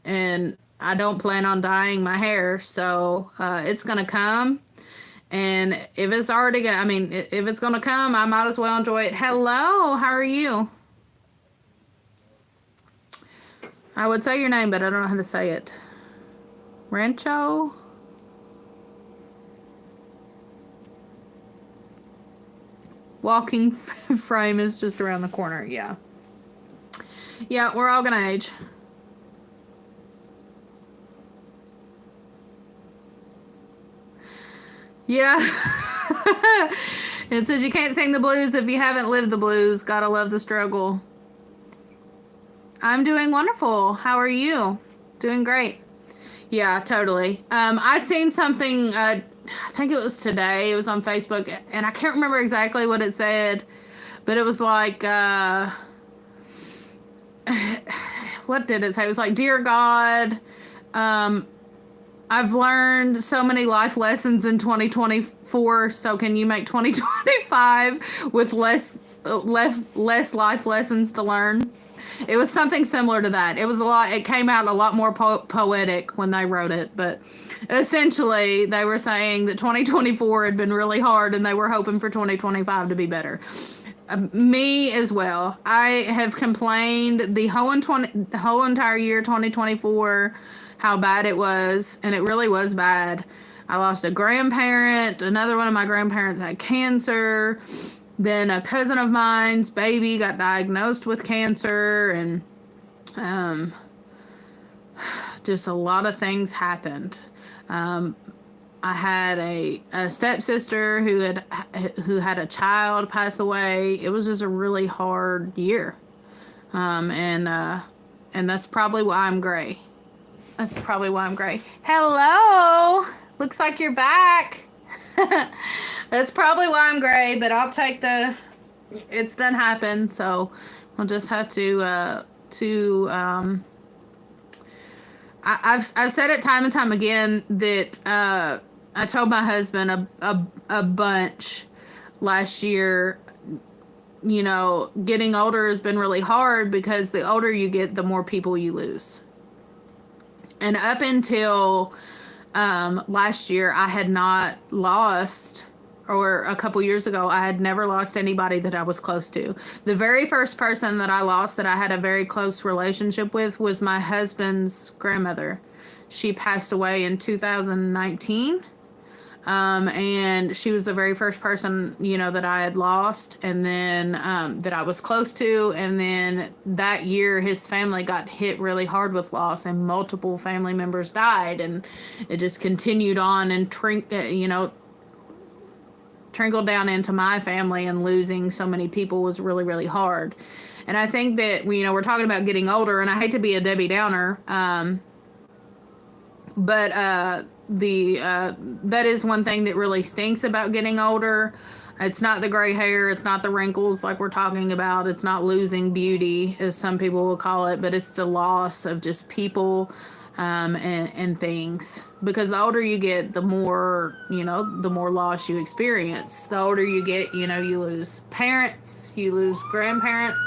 And I don't plan on dyeing my hair, so it's going to come. And if it's already I mean, if it's going to come, I might as well enjoy it. Hello, how are you? I would say your name, but I don't know how to say it. Rancho? Walking frame is just around the corner, yeah. Yeah, we're all gonna age. Yeah. It says you can't sing the blues if you haven't lived the blues. Gotta love the struggle. I'm doing wonderful. How are you? Doing great. Yeah, totally. I seen something, I think it was today. It was on Facebook, and I can't remember exactly what it said, but it was like, what did it say? It was like, "Dear God, I've learned so many life lessons in 2024, so can you make 2025 with less life lessons to learn?" It was something similar to that. It was a lot. It came out a lot more poetic when they wrote it, but essentially they were saying that 2024 had been really hard, and they were hoping for 2025 to be better. Me as well. I have complained the whole entire year 2024 how bad it was, and it really was bad. I lost a grandparent. Another one of my grandparents had cancer. Then a cousin of mine's baby got diagnosed with cancer, and just a lot of things happened. I had a stepsister who had a child pass away. It was just a really hard year, and that's probably why I'm gray. That's probably why I'm gray. Hello, looks like you're back. That's probably why I'm gray, but I'll take it's done happened, so we'll just have to I've said it time and time again that I told my husband a bunch last year. You know, getting older has been really hard because the older you get, the more people you lose. And up until last year, I had not lost, or a couple years ago, I had never lost anybody that I was close to. The very first person that I lost that I had a very close relationship with was my husband's grandmother. She passed away in 2019. And she was the very first person, you know, that I had lost, and then that I was close to. And then that year, his family got hit really hard with loss, and multiple family members died, and it just continued on and trickled down into my family, and losing so many people was really, really hard. And I think that we're talking about getting older, and I hate to be a Debbie Downer, but that is one thing that really stinks about getting older. It's not the gray hair, it's not the wrinkles like we're talking about, it's not losing beauty, as some people will call it, but it's the loss of just people and things. Because the older you get, the more loss you experience. The older you get, you lose parents, you lose grandparents.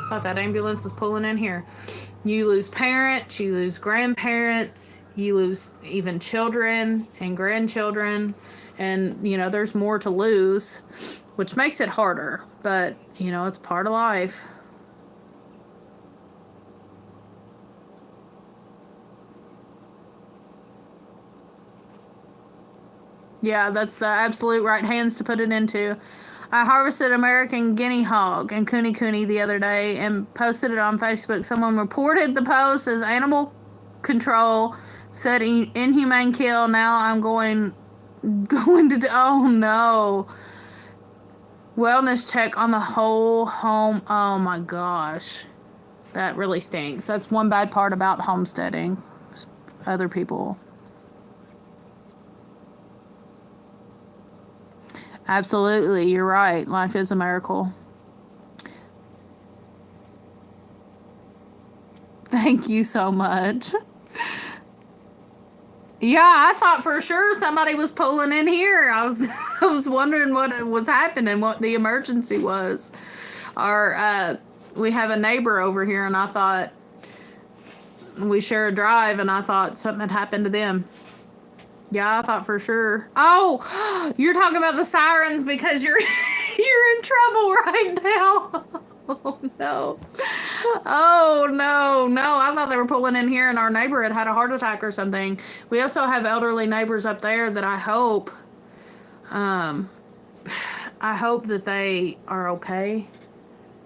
Thought that ambulance was pulling in here. You lose parents, you lose grandparents, you lose even children and grandchildren, and there's more to lose, which makes it harder, but it's part of life. Yeah, that's the absolute right hands to put it into. I harvested American guinea hog and kuni the other day and posted it on Facebook. Someone reported the post as animal control, said inhumane kill. Now I'm going to, oh no. Wellness check on the whole home. Oh my gosh. That really stinks. That's one bad part about homesteading. Other people. Absolutely, you're right. Life is a miracle. Thank you so much. Yeah, I thought for sure somebody was pulling in here. I was wondering what was happening, what the emergency was. We have a neighbor over here, and I thought we share a drive, and I thought something had happened to them. Yeah, I thought for sure. Oh, you're talking about the sirens because you're in trouble right now. Oh no. Oh no. I thought they were pulling in here and our neighbor had a heart attack or something. We also have elderly neighbors up there that I hope that they are okay.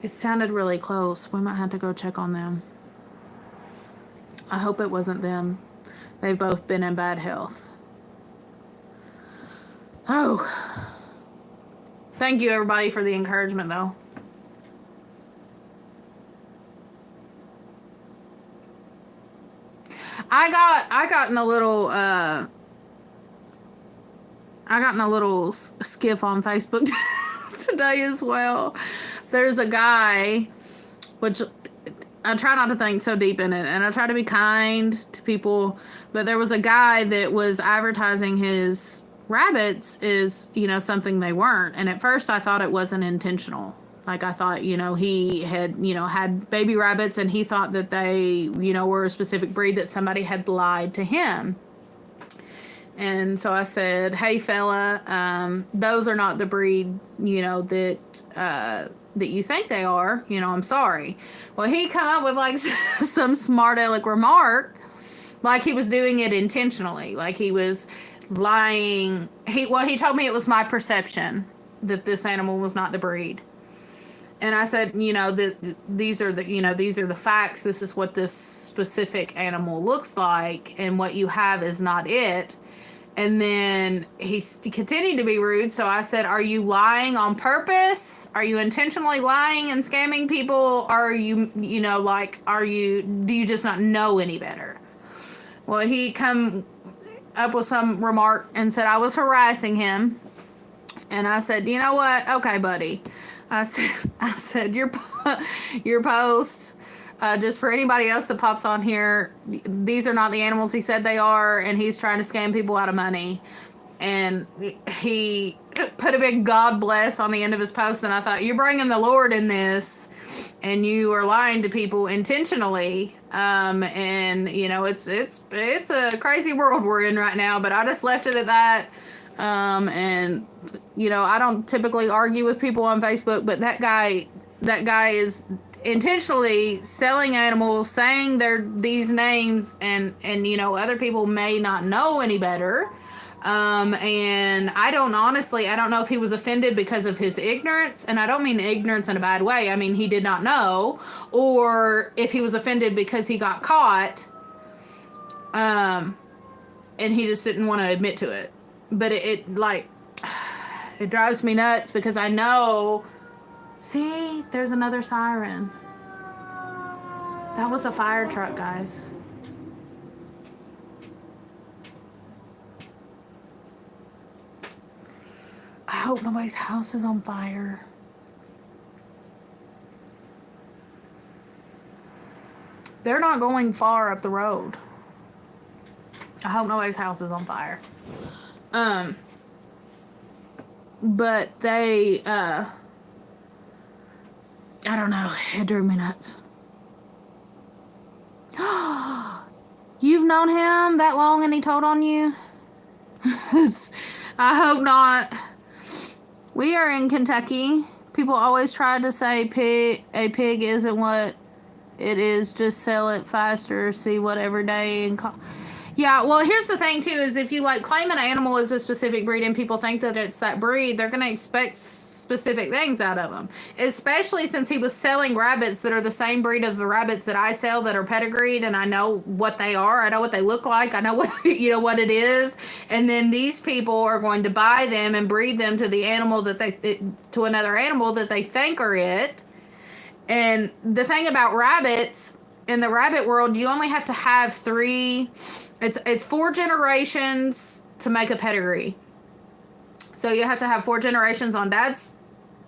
It sounded really close. We might have to go check on them. I hope it wasn't them. They've both been in bad health. Oh. Thank you everybody for the encouragement though. I got in a little skiff on Facebook today as well. There's a guy, which I try not to think so deep in it, and I try to be kind to people, but there was a guy that was advertising his rabbits is, something they weren't. And at first I thought it wasn't intentional. Like I thought, he had baby rabbits and he thought that they, were a specific breed that somebody had lied to him. And so I said, hey fella, those are not the breed, that you think they are, I'm sorry. Well, he come up with like some smart aleck remark, like he was doing it intentionally, like he was lying. He told me it was my perception that this animal was not the breed. And I said, these are the facts. This is what this specific animal looks like, and what you have is not it. And then he continued to be rude. So I said, are you lying on purpose? Are you intentionally lying and scamming people? Or are you, do you just not know any better? Well, he come up with some remark and said I was harassing him. And I said, you know what? Okay, buddy. I said your posts, just for anybody else that pops on here, these are not the animals he said they are, and he's trying to scam people out of money. And he put a big God bless on the end of his post, and I thought, you're bringing the Lord in this, and you are lying to people intentionally. And it's a crazy world we're in right now, but I just left it at that. And I don't typically argue with people on Facebook, but that guy is intentionally selling animals, saying they're these names, and other people may not know any better. And I don't know if he was offended because of his ignorance, and I don't mean ignorance in a bad way. I mean, he did not know, or if he was offended because he got caught, and he just didn't want to admit to it. But it drives me nuts because I know, see, there's another siren. That was a fire truck, guys. I hope nobody's house is on fire. They're not going far up the road. I hope nobody's house is on fire. But they, I don't know, it drove me nuts. You've known him that long and he told on you? I hope not. We are in Kentucky. People always try to say a pig isn't what it is, just sell it faster, see what every day and call. Yeah, well, here's the thing too: is if you like claim an animal as a specific breed and people think that it's that breed, they're gonna expect specific things out of them. Especially since he was selling rabbits that are the same breed of the rabbits that I sell that are pedigreed, and I know what they are. I know what they look like. I know what what it is. And then these people are going to buy them and breed them to the animal to another animal that they think are it. And the thing about rabbits in the rabbit world, you only have to have 3. It's 4 generations to make a pedigree. So you have to have 4 generations on dad's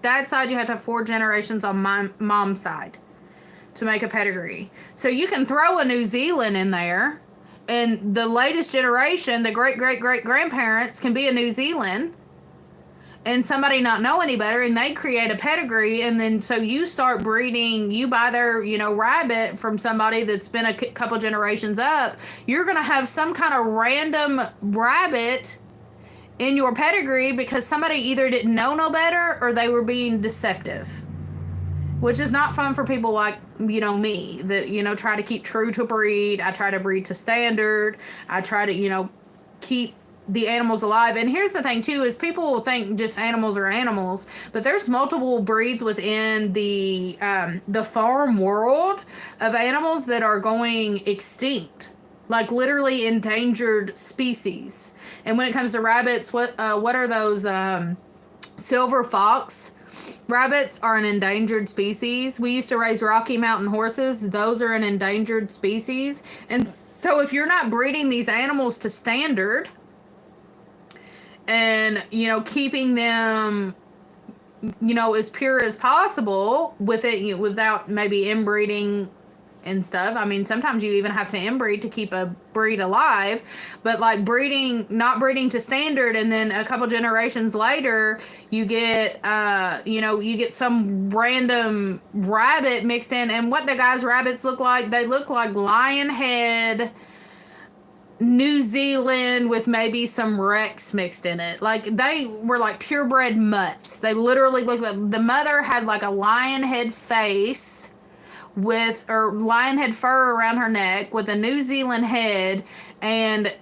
side. You have to have 4 generations on my mom's side to make a pedigree. So you can throw a New Zealand in there, and the latest generation, the great great great grandparents, can be a New Zealand, and somebody not know any better, and they create a pedigree, and then so you start breeding. You buy their rabbit from somebody that's been a couple generations up. You're gonna have some kind of random rabbit in your pedigree because somebody either didn't know no better or they were being deceptive, which is not fun for people like me that try to keep true to breed. I try to breed to standard. I try to keep the animals alive. And here's the thing too, is people will think just animals are animals, but there's multiple breeds within the farm world of animals that are going extinct, like literally endangered species. And when it comes to rabbits, what are those silver fox rabbits are an endangered species. We used to raise Rocky Mountain horses. Those are an endangered species. And so if you're not breeding these animals to standard and keeping them as pure as possible with it, without maybe inbreeding and stuff. I mean, sometimes you even have to inbreed to keep a breed alive, but like not breeding to standard, and then a couple generations later you get you get some random rabbit mixed in. And what the guys' rabbits look like, they look like lion head New Zealand with maybe some Rex mixed in it. Like they were like purebred mutts. They literally looked like the mother had like a lion head face or lion head fur around her neck with a New Zealand head, and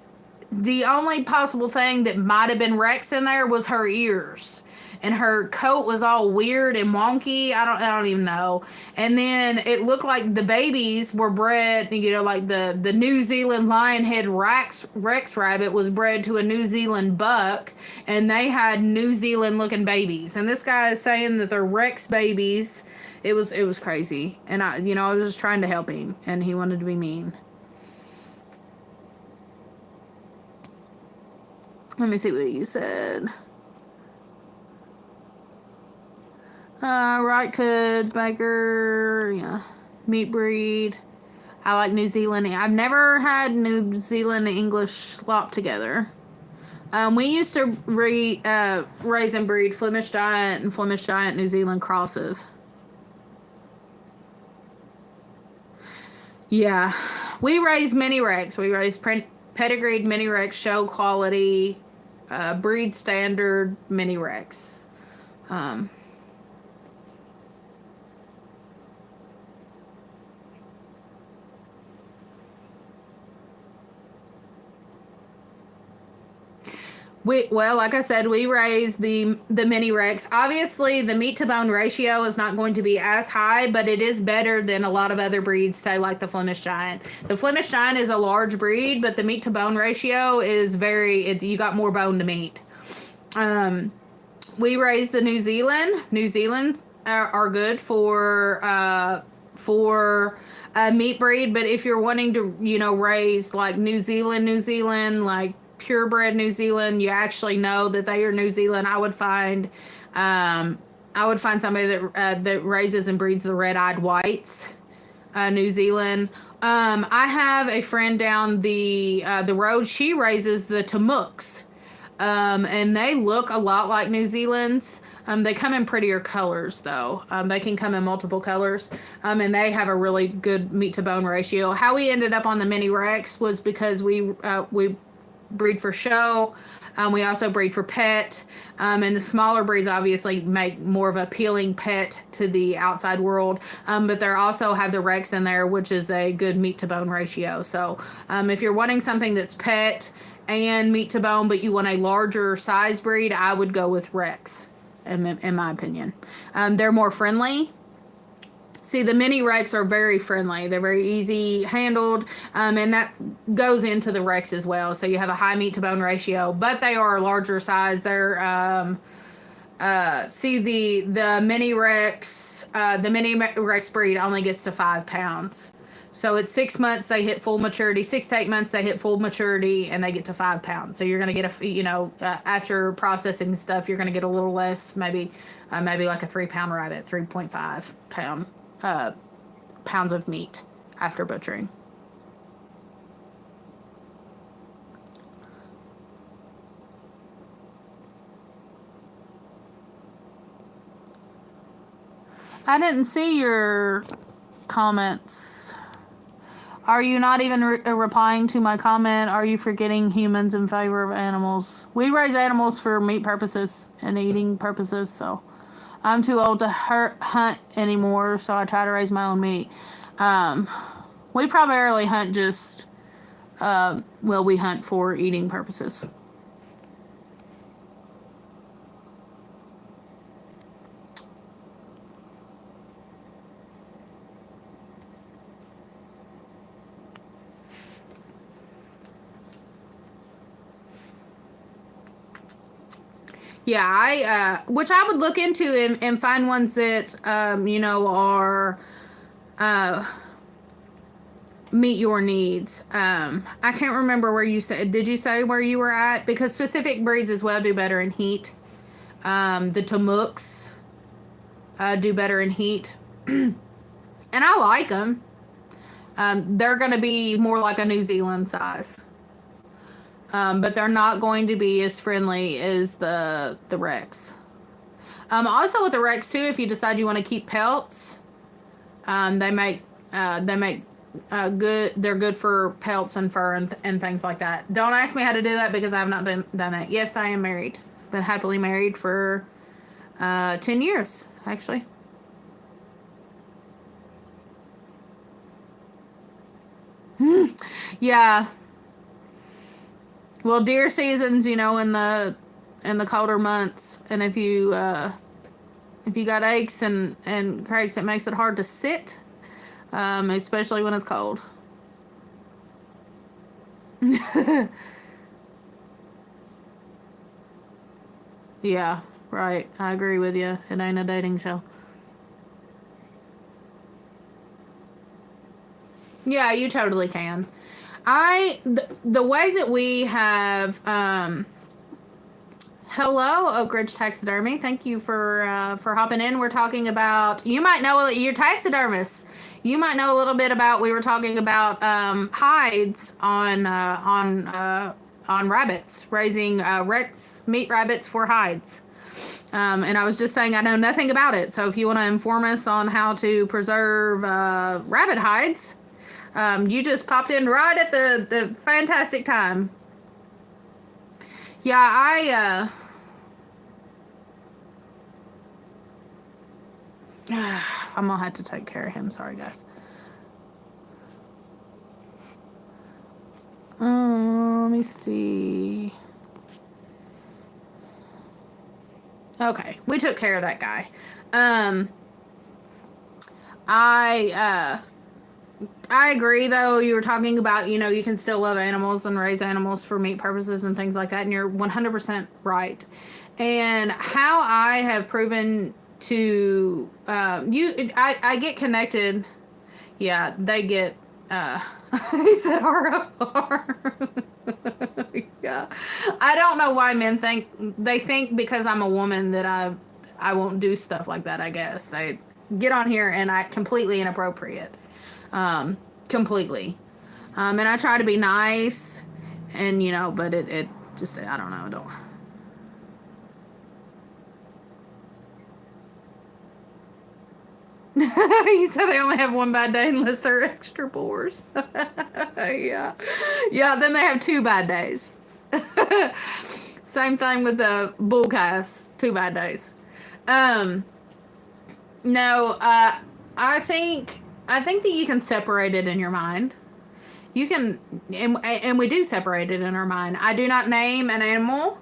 the only possible thing that might have been Rex in there was her ears, and her coat was all weird and wonky. I don't even know. And then it looked like the babies were bred, like the New Zealand lion head Rex rabbit was bred to a New Zealand buck, and they had New Zealand looking babies. And this guy is saying that they're Rex babies. It was crazy. And I was just trying to help him, and he wanted to be mean. Let me see what you said. Right, could Baker, yeah, meat breed. I like New Zealand. I've never had New Zealand and English slop together. We used to raise and breed Flemish Giant and Flemish Giant New Zealand crosses. Yeah, we raised mini Rex. We raised pedigreed mini Rex, show quality, breed standard mini Rex. Like I said, we raised the mini Rex. Obviously, the meat to bone ratio is not going to be as high, but it is better than a lot of other breeds, say like the Flemish Giant. The Flemish Giant is a large breed, but the meat to bone ratio is you got more bone to meat. We raised the New Zealand. New Zealand are good for meat breed, but if you're wanting to, raise like New Zealand, like purebred New Zealand, you actually know that they are New Zealand. I would find somebody that raises and breeds the red-eyed whites, New Zealand. I have a friend down the road. She raises the Tamuks, and they look a lot like New Zealand's. They come in prettier colors though. They can come in multiple colors, and they have a really good meat to bone ratio. How we ended up on the mini Rex was because we breed for show. We also breed for pet. And the smaller breeds obviously make more of an appealing pet to the outside world. But they also have the Rex in there, which is a good meat to bone ratio. So if you're wanting something that's pet and meat to bone, but you want a larger size breed, I would go with Rex, in my opinion. They're more friendly. See, the mini Rex are very friendly. They're very easy handled, and that goes into the Rex as well. So you have a high meat to bone ratio, but they are a larger size. They're see the mini Rex, breed only gets to 5 pounds. So at 6 months they hit full maturity. 6 to 8 months they hit full maturity, and they get to 5 pounds. So you're gonna get after processing stuff, you're gonna get a little less, maybe like a 3 pound rabbit, 3.5 pounds of meat after butchering. I didn't see your comments. Are you not even replying to my comment? Are you forgetting humans in favor of animals? We raise animals for meat purposes and eating purposes, so I'm too old to hunt anymore, so I try to raise my own meat. We primarily hunt we hunt for eating purposes. Yeah, which I would look into and find ones that, are, meet your needs. I can't remember where you said, did you say where you were at? Because specific breeds as well do better in heat. The Tamuks, do better in heat. And I like them. They're going to be more like a New Zealand size. But they're not going to be as friendly as the Rex. Also with the Rex too, if you decide you want to keep pelts, they make good. They're good for pelts and fur and things like that. Don't ask me how to do that because I have not done that. Yes, I am married. Been happily married for 10 years actually. Yeah. Well, deer season's, in the colder months, and if you got aches and cracks, it makes it hard to sit, especially when it's cold. Yeah, right. I agree with you. It ain't a dating show. Yeah, you totally can. The way that we have, hello, Oak Ridge Taxidermy. Thank you for hopping in. We're talking about, you might know, you're taxidermist. You might know a little bit about, we were talking about, hides on rabbits, raising, Rex meat rabbits for hides. And I was just saying I know nothing about it. So if you want to inform us on how to preserve, rabbit hides, you just popped in right at the fantastic time. Yeah, I'm gonna have to take care of him. Sorry, guys. Let me see. Okay, we took care of that guy. I agree, though. You were talking about, you can still love animals and raise animals for meat purposes and things like that, and you're 100% right. And how I have proven to, I get connected. Yeah, they get, he said ROR. Yeah. I don't know why men they think because I'm a woman that I won't do stuff like that, I guess. They get on here and act completely inappropriate. Completely. And I try to be nice and, but it just, I don't know. I don't. You said they only have one bad day unless they're extra boars. Yeah. Yeah, then they have 2 bad days. Same thing with the bull calves. 2 bad days. No, I think that you can separate it in your mind. You can, and we do separate it in our mind. I do not name an animal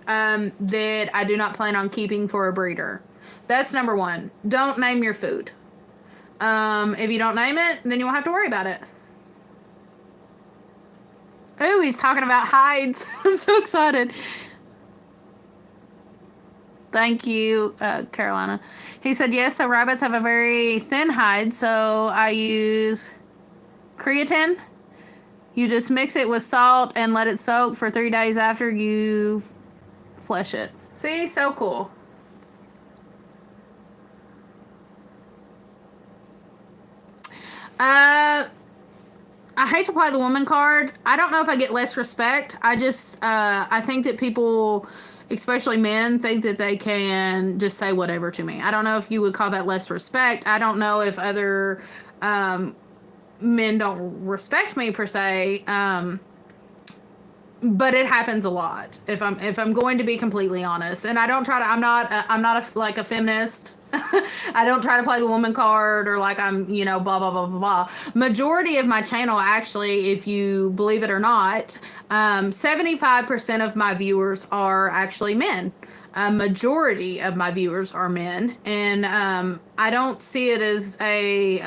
that I do not plan on keeping for a breeder. That's number one. Don't name your food. If you don't name it, then you won't have to worry about it. Oh, he's talking about hides. I'm so excited. Thank you, Carolina. He said, yes, so rabbits have a very thin hide, so I use creatine. You just mix it with salt and let it soak for 3 days after you flesh it. See, so cool. I hate to play the woman card. I don't know if I get less respect. I think that people, especially men, think that they can just say whatever to me. I don't know if you would call that less respect. I don't know if other men don't respect me per se. But it happens a lot. If I'm going to be completely honest, and I don't try to. I'm not a feminist. I don't try to play the woman card or like I'm, blah, blah, blah, blah, blah. Majority of my channel, actually, if you believe it or not, 75% of my viewers are actually men. Majority of my viewers are men. And I don't see it as a...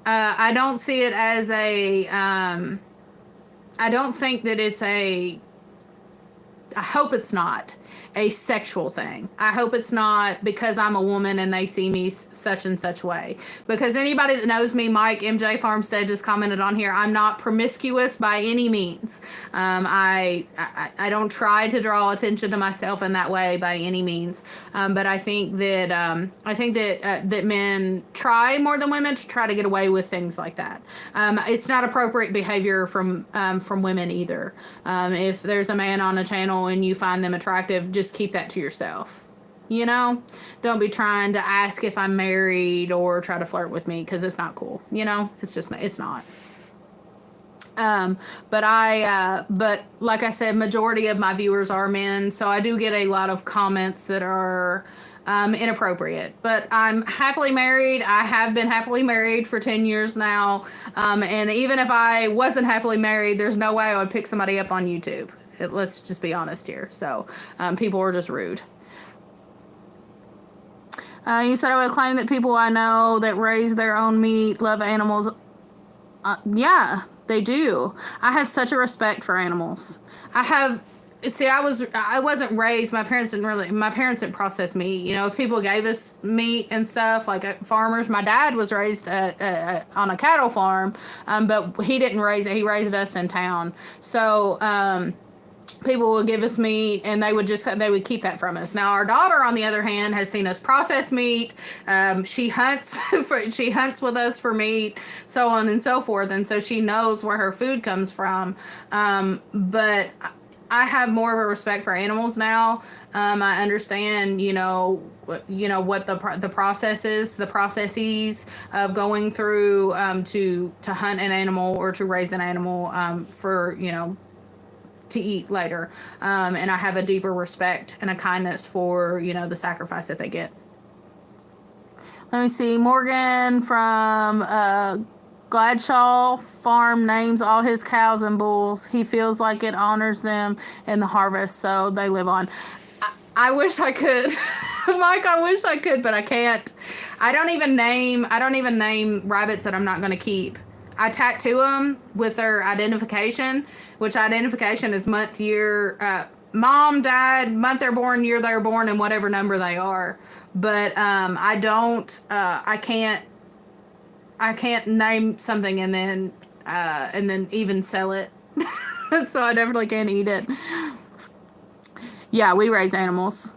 I don't see it as a... I don't think that it's a... I hope it's not a sexual thing. I hope it's not because I'm a woman and they see me such and such way. Because anybody that knows me, Mike, MJ Farmstead just commented on here, I'm not promiscuous by any means. I don't try to draw attention to myself in that way by any means. But I think that that men try more than women to try to get away with things like that. It's not appropriate behavior from women either. If there's a man on a channel and you find them attractive, just keep that to yourself. Don't be trying to ask if I'm married or try to flirt with me because it's not cool. It's just, it's not. But like I said, majority of my viewers are men, so I do get a lot of comments that are inappropriate. But I'm happily married. I have been happily married for 10 years now. And even if I wasn't happily married, there's no way I would pick somebody up on YouTube. Let's just be honest here. So people are just rude. You said I would claim that people I know that raise their own meat love animals. Yeah, they do. I have such a respect for animals. I wasn't raised, my parents didn't process meat. If people gave us meat and stuff, like farmers, my dad was raised on a cattle farm, but he didn't raise it. He raised us in town. So, people would give us meat and they would keep that from us. Now our daughter, on the other hand, has seen us process meat. She hunts with us for meat, so on and so forth. And so she knows where her food comes from. But I have more of a respect for animals now. I understand, what the process is, the processes of going through, to hunt an animal or to raise an animal, for, to eat later. And I have a deeper respect and a kindness for, the sacrifice that they get. Let me see. Morgan from Gladshaw Farm names all his cows and bulls. He feels like it honors them in the harvest, so they live on. I wish I could. Mike, I wish I could, but I can't. I don't even name rabbits that I'm not going to keep. I tattoo them with their identification, which identification is month, year, mom, dad, month they're born, year they're born, and whatever number they are. But I can't name something and then even sell it. So I definitely can't eat it. Yeah, we raise animals.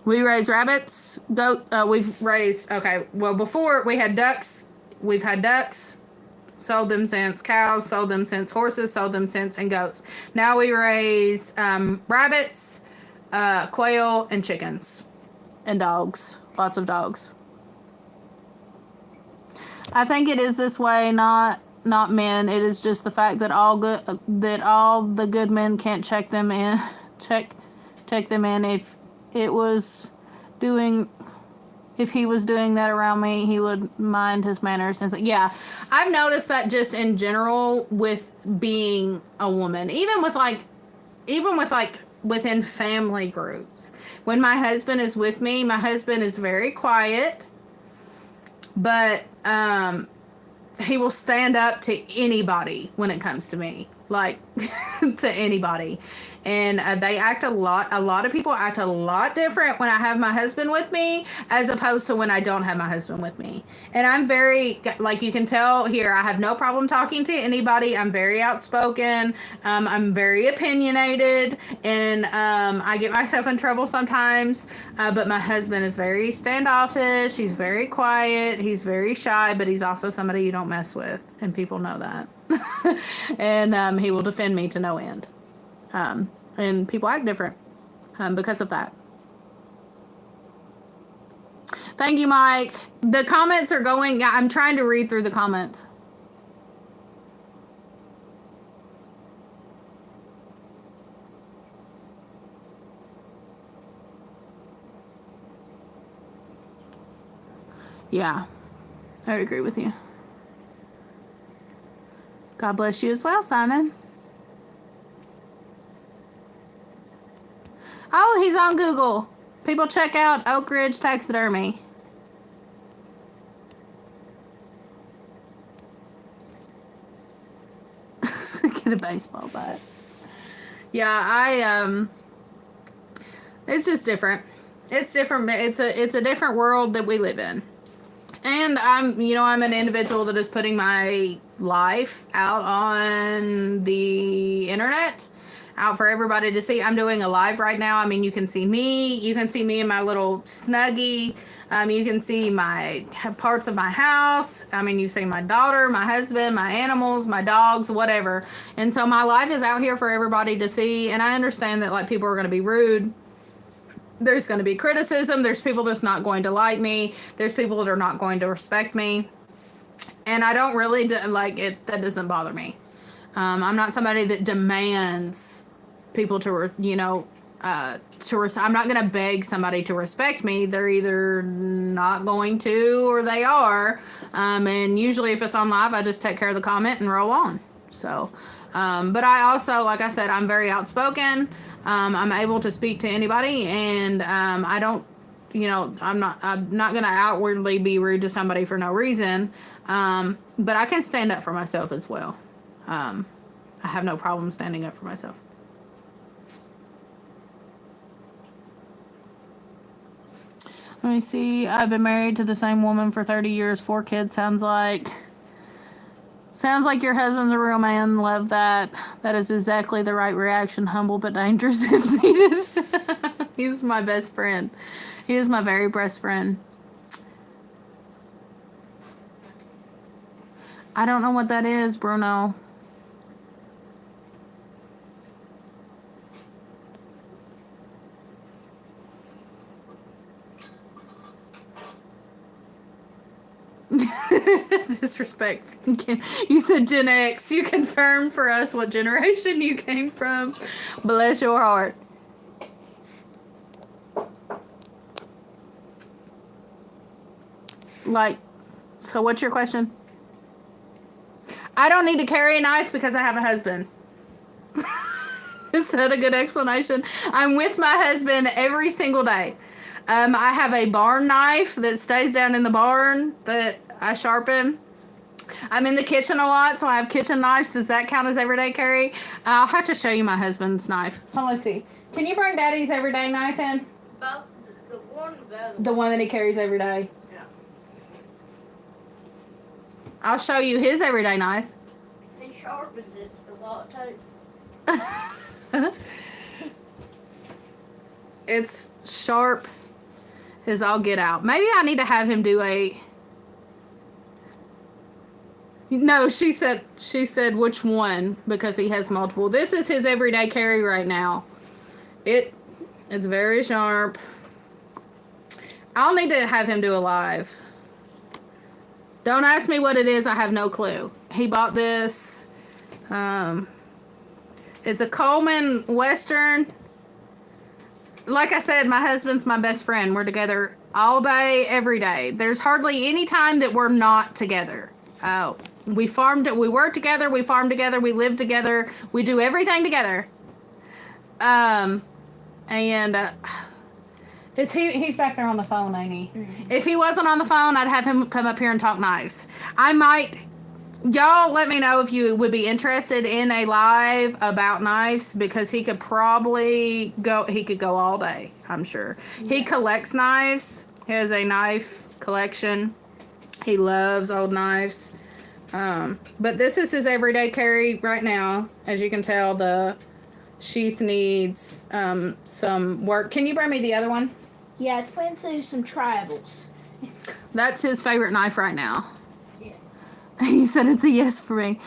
We raise rabbits, goat. Before we had ducks. We've had ducks. Sold them since. Cows, sold them since. Horses, sold them since. And goats. Now we raise rabbits, quail, and chickens. And dogs. Lots of dogs. I think it is this way, not not men. It is just the fact that all the good men can't check them in. Check them in. If he was doing that around me, he would mind his manners. And so, yeah, I've noticed that just in general with being a woman, even with within family groups. When my husband is with me, my husband is very quiet, but he will stand up to anybody when it comes to me, like to anybody. And a lot of people act a lot different when I have my husband with me as opposed to when I don't have my husband with me. And I'm very, like you can tell here, I have no problem talking to anybody. I'm very outspoken. I'm very opinionated, and I get myself in trouble sometimes. But my husband is very standoffish. He's very quiet. He's very shy, but he's also somebody you don't mess with, and people know that. And he will defend me to no end. And people act different because of that. Thank you, Mike. The comments are going. I'm trying to read through the comments. Yeah, I agree with you. God bless you as well, Simon. Oh, he's on Google. People check out Oak Ridge Taxidermy. Get a baseball bat. Yeah, it's just different. It's different. It's a different world that we live in. And I'm an individual that is putting my life out on the internet, out for everybody to see. I'm doing a live right now. I mean, you can see me. You can see me in my little Snuggie. You can see my parts of my house. I mean, you see my daughter, my husband, my animals, my dogs, whatever. And so my life is out here for everybody to see. And I understand that, like, people are going to be rude. There's going to be criticism. There's people that's not going to like me. There's people that are not going to respect me. And I don't really like it. That doesn't bother me. I'm not somebody that demands people to, I'm not going to beg somebody to respect me. They're either not going to or they are. And usually if it's on live, I just take care of the comment and roll on. So, but I also, like I said, I'm very outspoken. I'm able to speak to anybody, and I don't, I'm not going to outwardly be rude to somebody for no reason. But I can stand up for myself as well. I have no problem standing up for myself. Let me see. I've been married to the same woman for 30 years, 4 kids. Sounds like your husband's a real man. Love that. That is exactly the right reaction. Humble but dangerous if needed. He's my best friend. He is my very best friend. I don't know what that is, Bruno. Disrespect. You said Gen X. You confirmed for us what generation you came from. Bless your heart. So what's your question? I don't need to carry a knife because I have a husband. Is that a good explanation? I'm with my husband every single day. I have a barn knife that stays down in the barn that I sharpen. I'm in the kitchen a lot, so I have kitchen knives. Does that count as everyday carry? I'll have to show you my husband's knife. Hold on, let's see. Can you bring Daddy's everyday knife in? The one that he carries every day. Yeah. I'll show you his everyday knife. He sharpens it a lot too. It's sharp as all get out. Maybe I need to have him do a... No, she said which one, because he has multiple. This is his everyday carry right now. It's very sharp. I'll need to have him do a live. Don't ask me what it is. I have no clue. He bought this. It's a Coleman Western. Like I said, my husband's my best friend. We're together all day, every day. There's hardly any time that we're not together. We work together, we farm together, we live together, we do everything together. He's back there on the phone, ain't he? Mm-hmm. If he wasn't on the phone, I'd have him come up here and talk knives. Y'all let me know if you would be interested in a live about knives, because he could probably go all day, I'm sure. Yeah. He collects knives. He has a knife collection. He loves old knives. But this is his everyday carry right now. As you can tell, the sheath needs some work. Can you bring me the other one? Yeah, it's going through some trials. That's his favorite knife right now. You said it's a yes for me.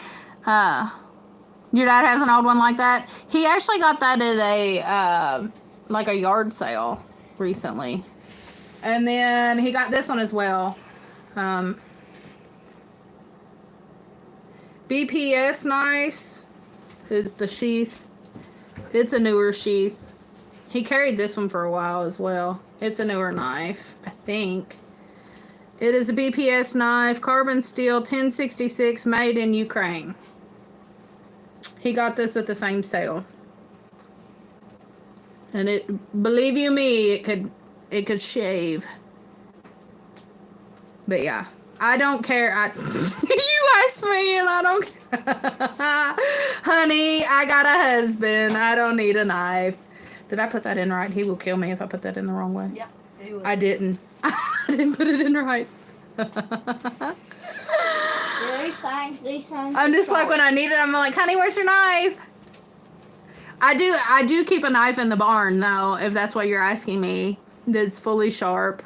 Your dad has an old one like that? He actually got that at a yard sale recently. And then he got this one as well. BPS knives is the sheath. It's a newer sheath. He carried this one for a while as well. It's a newer knife, I think. It is a BPS knife, carbon steel, 1066, made in Ukraine. He got this at the same sale. And believe you me, it could shave. But yeah, I don't care. You asked me and I don't care. Honey, I got a husband. I don't need a knife. Did I put that in right? He will kill me if I put that in the wrong way. Yeah, he will. I didn't. I didn't put it in right. These signs. I'm just like, when I need it, I'm like, honey, where's your knife? I do keep a knife in the barn, though, if that's what you're asking me. That's fully sharp.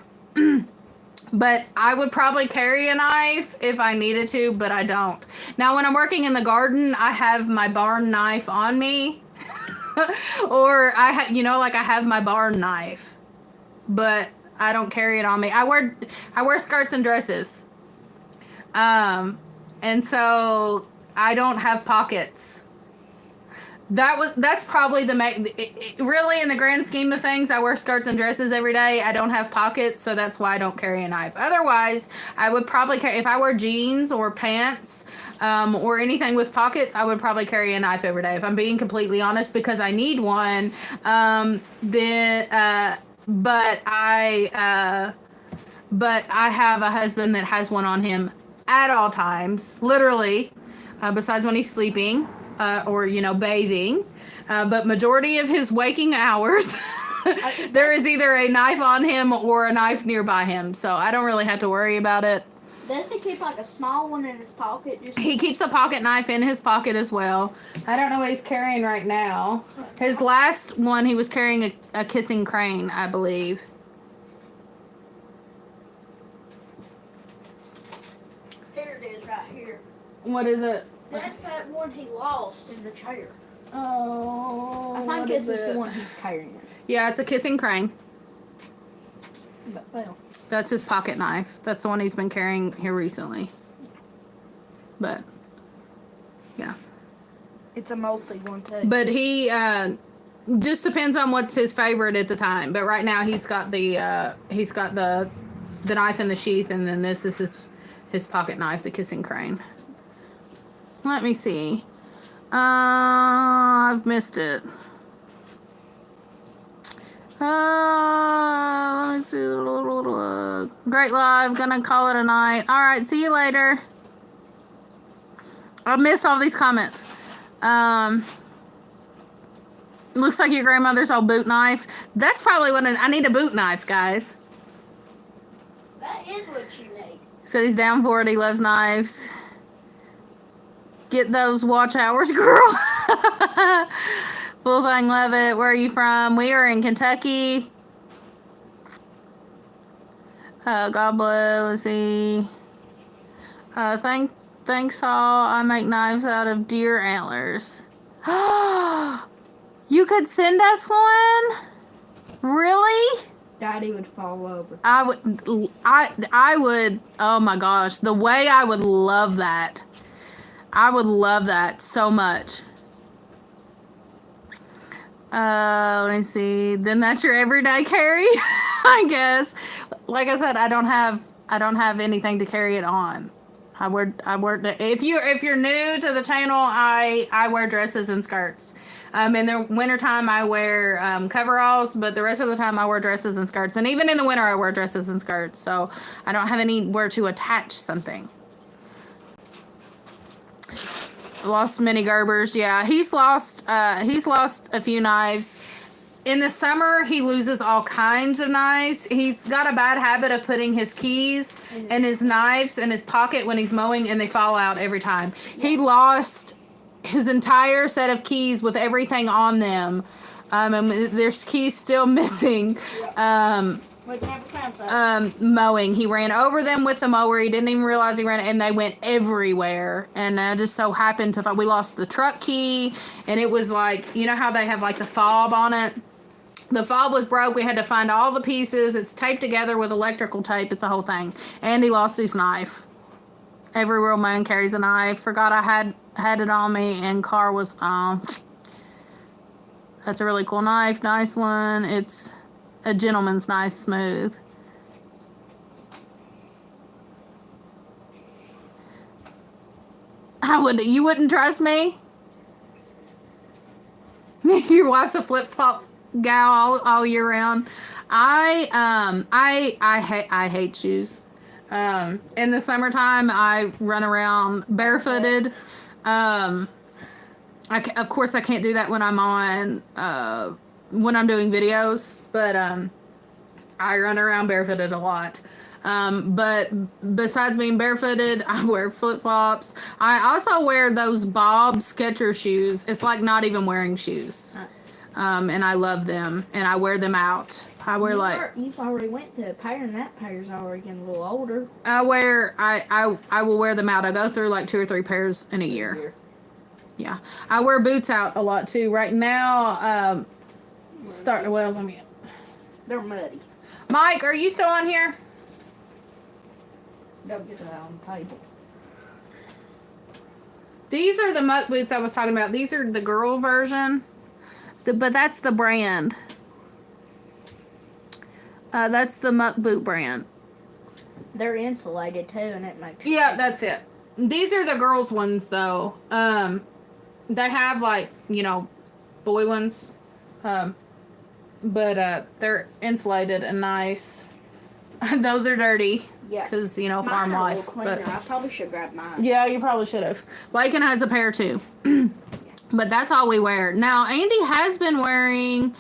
But I would probably carry a knife if I needed to, but I don't. Now, when I'm working in the garden, I have my barn knife on me. Or I have my barn knife. But I don't carry it on me. I wear skirts and dresses. And so I don't have pockets. That's probably really, in the grand scheme of things, I wear skirts and dresses every day. I don't have pockets, so that's why I don't carry a knife. Otherwise, I would probably carry, if I wear jeans or pants, or anything with pockets, I would probably carry a knife every day. If I'm being completely honest, because I need one, but I have a husband that has one on him at all times, literally, besides when he's sleeping, or, bathing. But majority of his waking hours, there is either a knife on him or a knife nearby him. So I don't really have to worry about it. Does he keep a small one in his pocket? He keeps a pocket knife in his pocket as well. I don't know what he's carrying right now. His last one, he was carrying a kissing crane, I believe. Here it is, right here. What is it? That's that one he lost in the chair. Oh. I think this is the one he's carrying. Yeah, it's a kissing crane. Well. That's his pocket knife. That's the one he's been carrying here recently. But, yeah. It's a multi one, too. But he, just depends on what's his favorite at the time. But right now he's got the knife in the sheath, and then this is his pocket knife, the kissing crane. Let me see. I've missed it. Let me see. Great live. Gonna call it a night. All right. See you later. I missed all these comments. Looks like your grandmother's old boot knife. That's probably what I need, a boot knife, guys. That is what you need. Said he's down for it. He loves knives. Get those watch hours, girl. Full thing, love it. Where are you from? We are in Kentucky. God bless. Let's see. Thanks all. I make knives out of deer antlers. You could send us one? Really? Daddy would fall over. I would. Oh my gosh, the way I would love that. I would love that so much. Let me see. Then that's your everyday carry, I guess. Like I said, I don't have anything to carry it on. I wear if you're new to the channel, I wear dresses and skirts. In the wintertime I wear coveralls, but the rest of the time I wear dresses and skirts. And even in the winter I wear dresses and skirts. So I don't have anywhere to attach something. Lost many Gerbers. Yeah, he's lost a few knives. In the summer, he loses all kinds of knives. He's got a bad habit of putting his keys and his knives in his pocket when he's mowing, and they fall out every time. He lost his entire set of keys with everything on them. And there's keys still missing. Mowing. He ran over them with the mower. He didn't even realize he ran, and they went everywhere. And I just so happened to find, we lost the truck key, and it was like, you know how they have like the fob on it? The fob was broke. We had to find all the pieces. It's taped together with electrical tape. It's a whole thing. And he lost his knife. Every real man carries a knife. Forgot I had it on me, and car was that's a really cool knife. Nice one. It's a gentleman's knife, smooth. You wouldn't trust me? Your wife's a flip-flop gal all year round. I hate shoes. In the summertime, I run around barefooted. Of course, I can't do that when I'm doing videos, but I run around barefooted a lot. But besides being barefooted, I wear flip-flops. I also wear those Bob Skechers shoes. It's like not even wearing shoes. And I love them, and I wear them out. I wear You've already went to a pair, and that pair's already getting a little older. I will wear them out. I go through like 2 or 3 pairs in a year. Yeah. I wear boots out a lot too. Right now, They're muddy. Mike, are you still on here? Don't get that on the table. These are the muck boots I was talking about. These are the girl version. But that's the brand. That's the muck boot brand. They're insulated too, and it makes. Yeah, that's it. These are the girls ones though. They have like, boy ones. But they're insulated and nice. Those are dirty. Yeah. Because, farm life. But I probably should grab mine. Yeah, you probably should have. Lakin has a pair too. But that's all we wear. Now, Andy has been wearing...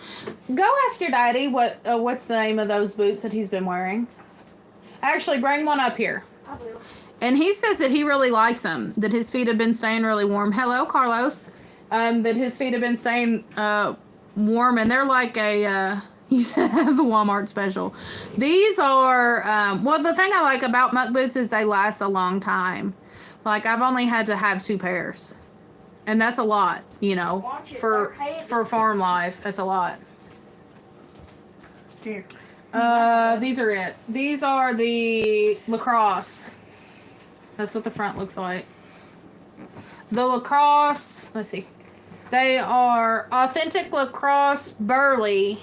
Go ask your daddy what's the name of those boots that he's been wearing. Actually, bring one up here. I will. And he says that he really likes them. That his feet have been staying really warm. Hello, Carlos. That his feet have been staying warm. And they're like a... you said have the Walmart special. These are... the thing I like about muck boots is they last a long time. Like, I've only had to have 2 pairs. And that's a lot, for farm life. That's a lot. Here. These are it. These are the Lacrosse. That's what the front looks like. The Lacrosse, let's see. They are Authentic Lacrosse Burley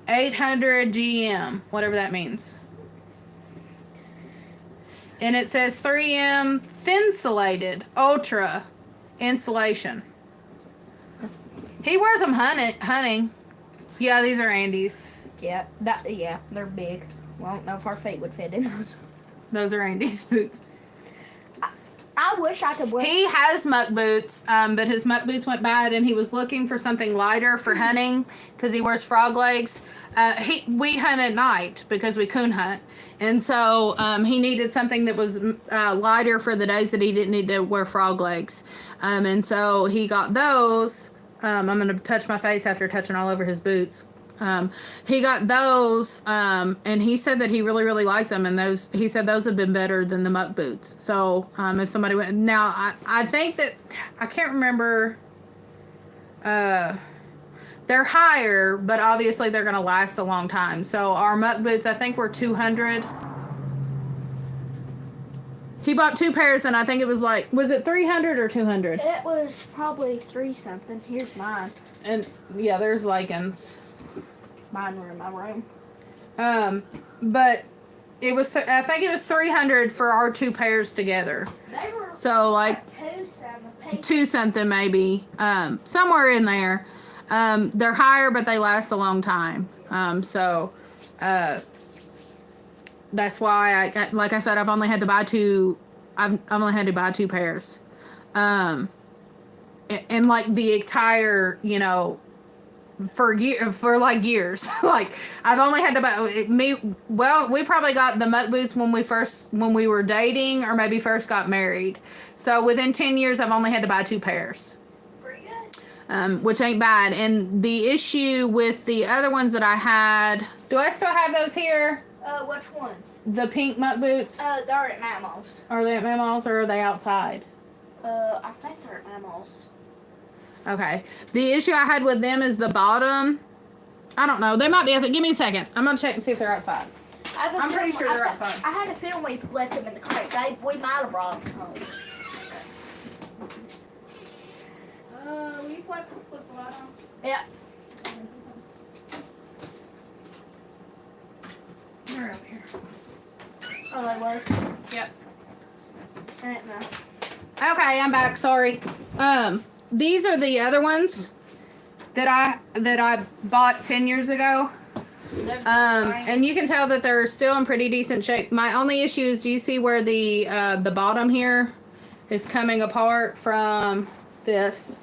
800 GM, whatever that means. And it says 3M Thinsulated Ultra Insulation. He wears them hunting. Yeah, these are Andy's. Yeah, they're big. Well, I don't know if our feet would fit in those. Those are Andy's boots. I wish I could wear. He has muck boots, but his muck boots went bad, and he was looking for something lighter for hunting because he wears frog legs. We hunt at night because we coon hunt, and so he needed something that was lighter for the days that he didn't need to wear frog legs, and so he got those. I'm going to touch my face after touching all over his boots. He got those, and he said that he really, really likes them, and he said those have been better than the muck boots. So, if somebody went, now, I think that, I can't remember, they're higher, but obviously they're going to last a long time. So, our muck boots, I think were 200. He bought 2 pairs, and I think it was like, was it 300 or 200? It was probably 3 something. Here's mine. And yeah, there's leggings. Mine were in my room. But it was, I think it was 300 for our 2 pairs together. They were So like 2 something maybe, somewhere in there. They're higher, but they last a long time. That's why like I said, I've only had to buy 2. I've only had to buy 2 pairs. And like the entire, you know, for like years. Like I've only had to buy we probably got the muck boots when we were dating or maybe first got married. So within 10 years I've only had to buy 2 pairs. pretty good. Which ain't bad. And the issue with the other ones that I had, do I still have those here? Which ones? The pink muck boots? They're at Mammo's. Are they at Mammo's or are they outside? I think they're at Mammo's. Okay. The issue I had with them is the bottom. I don't know. They might be outside. Give me a second. I'm going to check and see if they're outside. I'm pretty sure they're outside. I had a feeling we left them in the crate. We might have brought them home. Will you flip the light on? Yeah. They're up here. Oh, they was? Yep. I didn't know. Okay, I'm back. Sorry. These are the other ones that I bought 10 years ago. And you can tell that they're still in pretty decent shape. My only issue is, do you see where the bottom here is coming apart from this?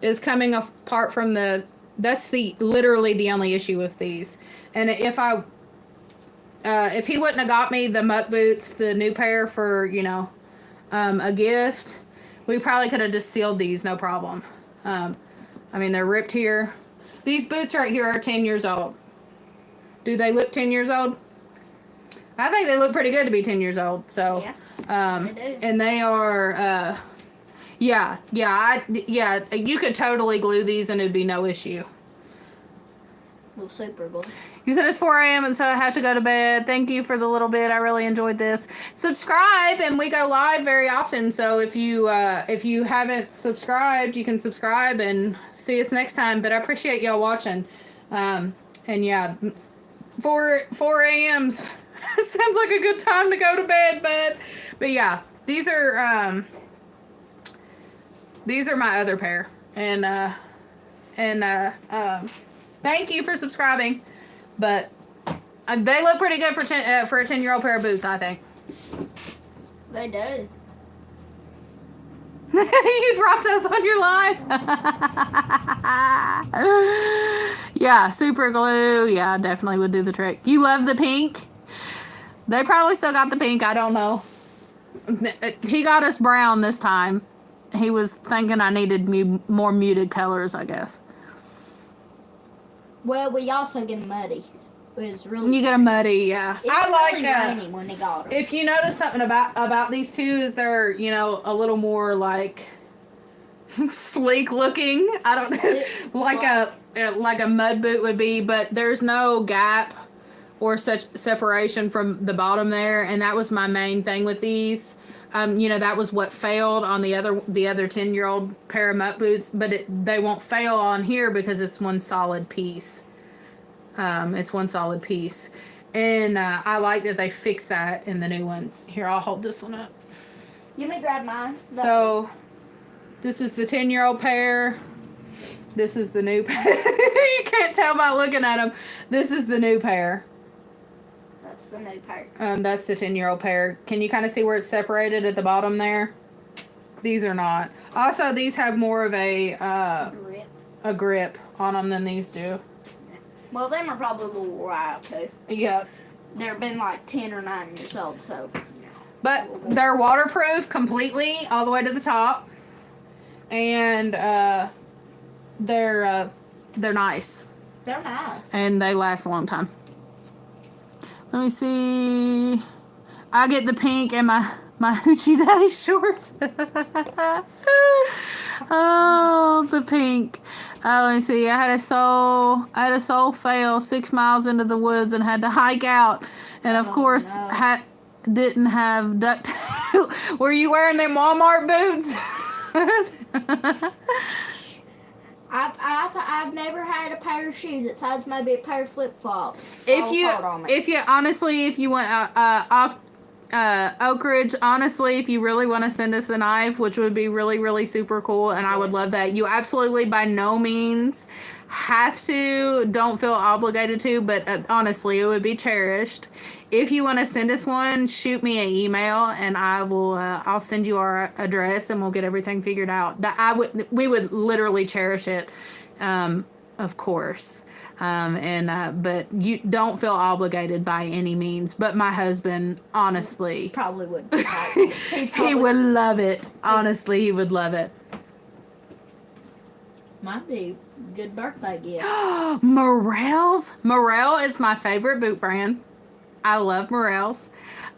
Is coming apart from the. That's literally the only issue with these. And if he wouldn't have got me the muck boots, the new pair for, you know, a gift, we probably could have just sealed these, no problem. I mean, they're ripped here. These boots right here are 10 years old. Do they look 10 years old? I think they look pretty good to be 10 years old. So, they do. And they are, yeah, you could totally glue these and it'd be no issue. Little super glue. You said it's 4 a.m. and so I have to go to bed. Thank you for the little bit. I really enjoyed this. Subscribe, and we go live very often. So if you haven't subscribed, you can subscribe and see us next time. But I appreciate y'all watching. And yeah, 4 a.m. sounds like a good time to go to bed. But yeah, these are my other pair. And thank you for subscribing. But they look pretty good for a 10-year-old pair of boots, I think. They do. You dropped those on your live. Yeah, super glue. Yeah, definitely would do the trick. You love the pink? They probably still got the pink. I don't know. He got us brown this time. He was thinking I needed more muted colors, I guess. Well, we also get muddy. It was really. You get a muddy, yeah. It was really rainy when they got them. If you notice something about these two is they're, you know, a little more like sleek looking. I don't know, like a mud boot would be, but there's no gap or such separation from the bottom there, and that was my main thing with these. You know, that was what failed on the other 10-year-old pair of muck boots, but they won't fail on here because it's one solid piece. It's one solid piece. And I like that they fixed that in the new one. Here, I'll hold this one up. Let me grab mine. So, this is the 10-year-old pair. This is the new pair. You can't tell by looking at them. This is the new pair. That's the new pair. That's the 10-year-old pair. Can you kind of see where it's separated at the bottom there? These are not. Also, these have more of a grip on them than these do. Well, them are probably a little wore out too. Yep. They've been like 10 or 9 years old, so. But they're waterproof completely all the way to the top, and they're nice. They're nice. And they last a long time. Let me see. I get the pink and my Hoochie Daddy shorts. Oh, the pink. Let me see. I had a soul fail 6 miles into the woods and had to hike out, and of course no. didn't have duct tape. Were you wearing them Walmart boots? I've never had a pair of shoes. It says maybe a pair of flip flops. If you honestly, if you want Oak Ridge, honestly, if you really want to send us a knife, which would be really, really super cool, and I would love that. You absolutely by no means have to, don't feel obligated to, but honestly, it would be cherished. If you want to send us one, shoot me an email, and I will. I'll send you our address, and we'll get everything figured out. We would literally cherish it, of course. But you don't feel obligated by any means. But my husband, honestly, probably would. He would love it. Honestly, he would love it. Might be a good birthday gift. Morels. Morel is my favorite boot brand. I love Morels.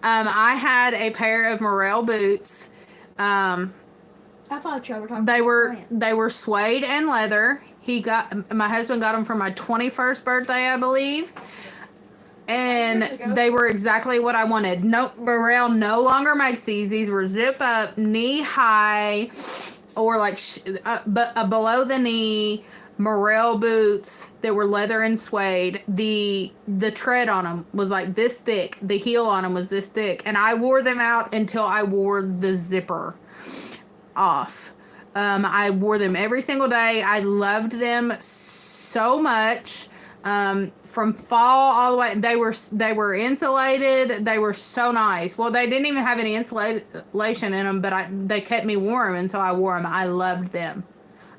I had a pair of Morel boots. I thought you were talking They were suede and leather. My husband got them for my 21st birthday, I believe. And they were exactly what I wanted. No, Morel no longer makes these. These were zip up, knee high, or like below the knee Morel boots that were leather and suede. The tread on them was like this thick. The heel on them was this thick. And I wore them out until I wore the zipper off. I wore them every single day. I loved them so much. From fall all the way, they were insulated. They were so nice. Well, they didn't even have any insulation in them, but they kept me warm, and so I wore them. I loved them.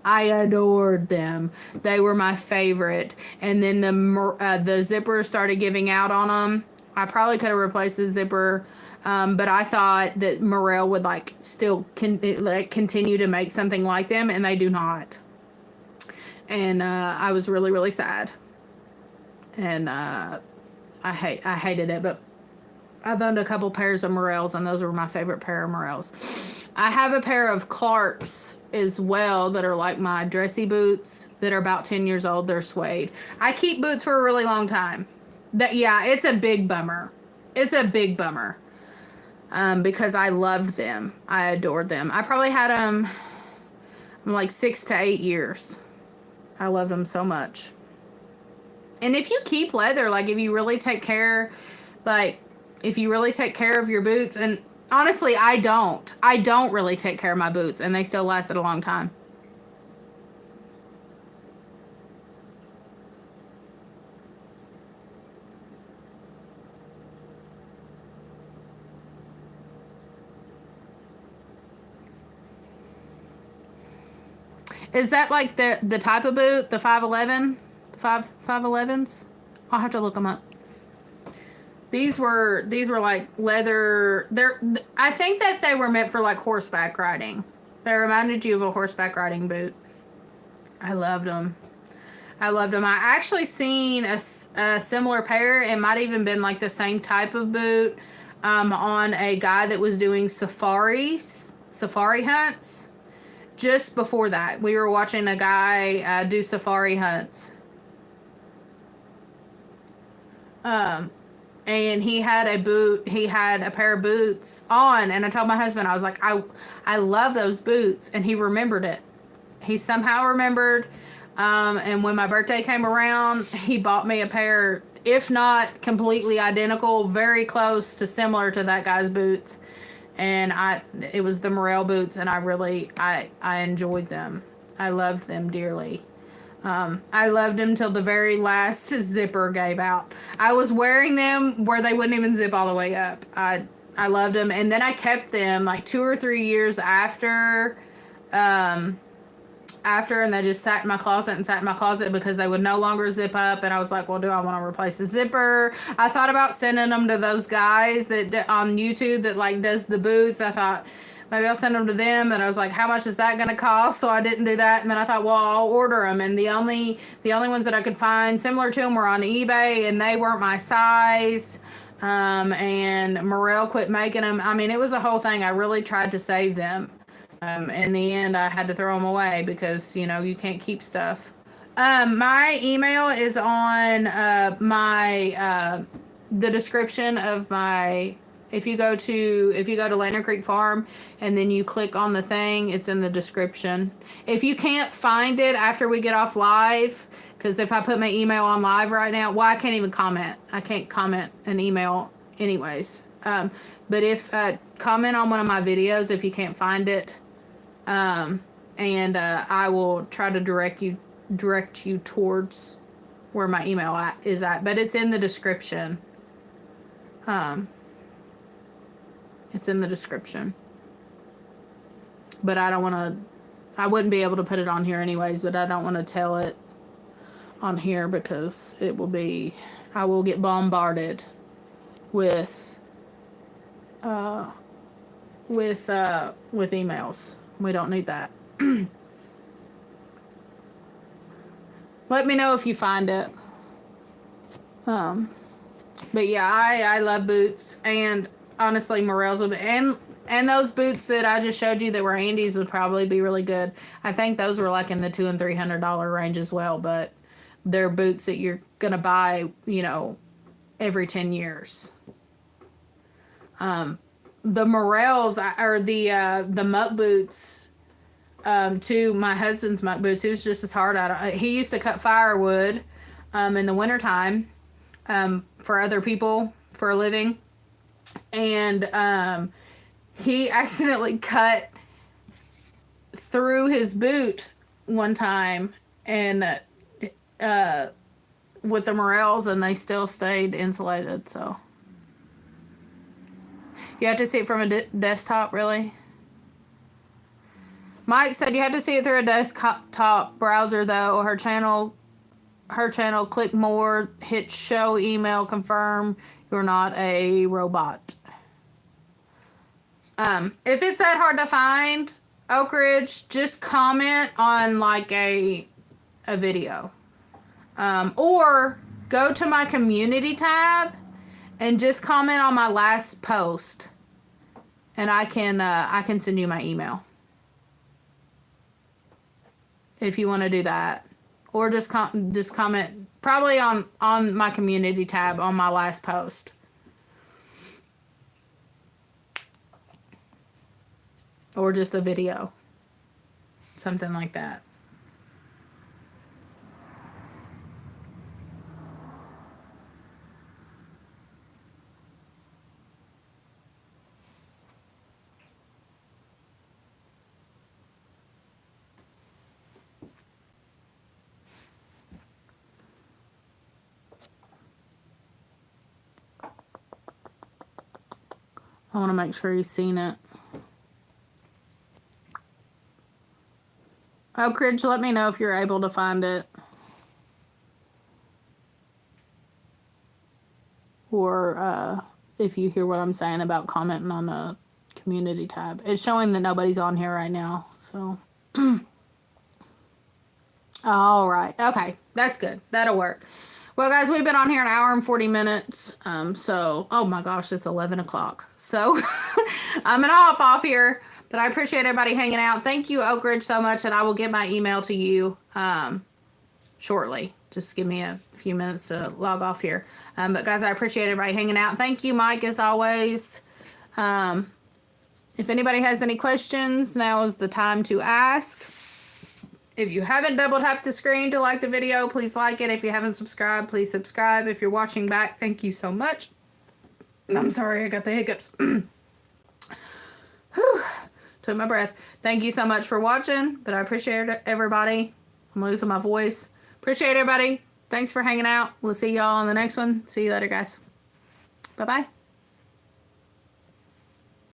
I adored them. They were my favorite. And then the zipper started giving out on them. I probably could have replaced the zipper, but I thought that Morel would still continue to make something like them, and they do not. And I was really, really sad. And I hated it, but I've owned a couple pairs of Morels, and those were my favorite pair of Morels. I have a pair of Clarks as well that are like my dressy boots that are about 10 years old. They're suede. I keep boots for a really long time. It's a big bummer. It's a big bummer. Because I loved them. I adored them. I probably had them like 6 to 8 years. I loved them so much. And if you keep leather, if you really take care, if you really take care of your boots, and honestly, I don't really take care of my boots, and they still lasted a long time. Is that like the type of boot, the 511? 511s? I'll have to look them up. These were like leather. I think that they were meant for like horseback riding. They reminded you of a horseback riding boot. I loved them. I actually seen a similar pair. It might even been like the same type of boot on a guy that was doing safari hunts. Just before that, we were watching a guy do safari hunts. And he had a pair of boots on, and I told my husband, I was like, I love those boots, and he remembered it. He somehow remembered, and when my birthday came around, he bought me a pair, if not completely identical, very close to similar to that guy's boots, and it was the Morel boots, and I enjoyed them. I loved them dearly. I loved them till the very last zipper gave out. I was wearing them where they wouldn't even zip all the way up. I loved them. And then I kept them like 2 or 3 years after, and they just sat in my closet because they would no longer zip up. And I was like, well, do I want to replace the zipper? I thought about sending them to those guys that on YouTube that does the boots. I thought, maybe I'll send them to them. And I was like, how much is that going to cost? So I didn't do that. And then I thought, well, I'll order them. And the only ones that I could find similar to them were on eBay, and they weren't my size. And Morel quit making them. I mean, it was a whole thing. I really tried to save them. In the end, I had to throw them away because, you can't keep stuff. My email is on the description of my If you go to Lantern Creek Farm and then you click on the thing, it's in the description. If you can't find it after we get off live, because if I put my email on live right now, well, I can't even comment. I can't comment an email anyways. But if comment on one of my videos if you can't find it, and I will try to direct you towards where my email is at. But it's in the description. It's in the description. But I wouldn't be able to put it on here anyways, but I don't want to tell it on here because I will get bombarded with emails. We don't need that. Let me know if you find it. But yeah, I love boots, and honestly, Morels would be, and those boots that I just showed you that were Andy's would probably be really good. I think those were like in the $200 and $300 range as well, but they're boots that you're gonna buy, every 10 years. The Morels or the muck boots, to my husband's muck boots, it was just as hard out. He used to cut firewood in the wintertime for other people for a living, and he accidentally cut through his boot one time and with the Morels, and they still stayed insulated. So you have to see it from a desktop, really? Mike said you had to see it through a desktop browser, though. Her channel, click more, hit show, email, confirm. You're not a robot. If it's that hard to find, Oak Ridge, just comment on like a video. Or go to my community tab and just comment on my last post. And I can send you my email. If you want to do that. Or just comment probably on my community tab on my last post. Or just a video. Something like that. I want to make sure you've seen it. Oak Ridge, let me know if you're able to find it. Or if you hear what I'm saying about commenting on the community tab. It's showing that nobody's on here right now. So, all right. Okay, that's good. That'll work. Well, guys, we've been on here an hour and 40 minutes. So, oh my gosh, it's 11 o'clock. So, I'm going to hop off here. But I appreciate everybody hanging out. Thank you, Oak Ridge, so much. And I will get my email to you shortly. Just give me a few minutes to log off here. But, guys, I appreciate everybody hanging out. Thank you, Mike, as always. If anybody has any questions, now is the time to ask. If you haven't double tapped the screen to like the video, please like it. If you haven't subscribed, please subscribe. If you're watching back, thank you so much. I'm sorry, I got the hiccups. Whew. Took my breath. Thank you so much for watching, but I appreciate everybody. I'm losing my voice. Appreciate everybody. Thanks for hanging out. We'll see y'all on the next one. See you later, guys. Bye-bye.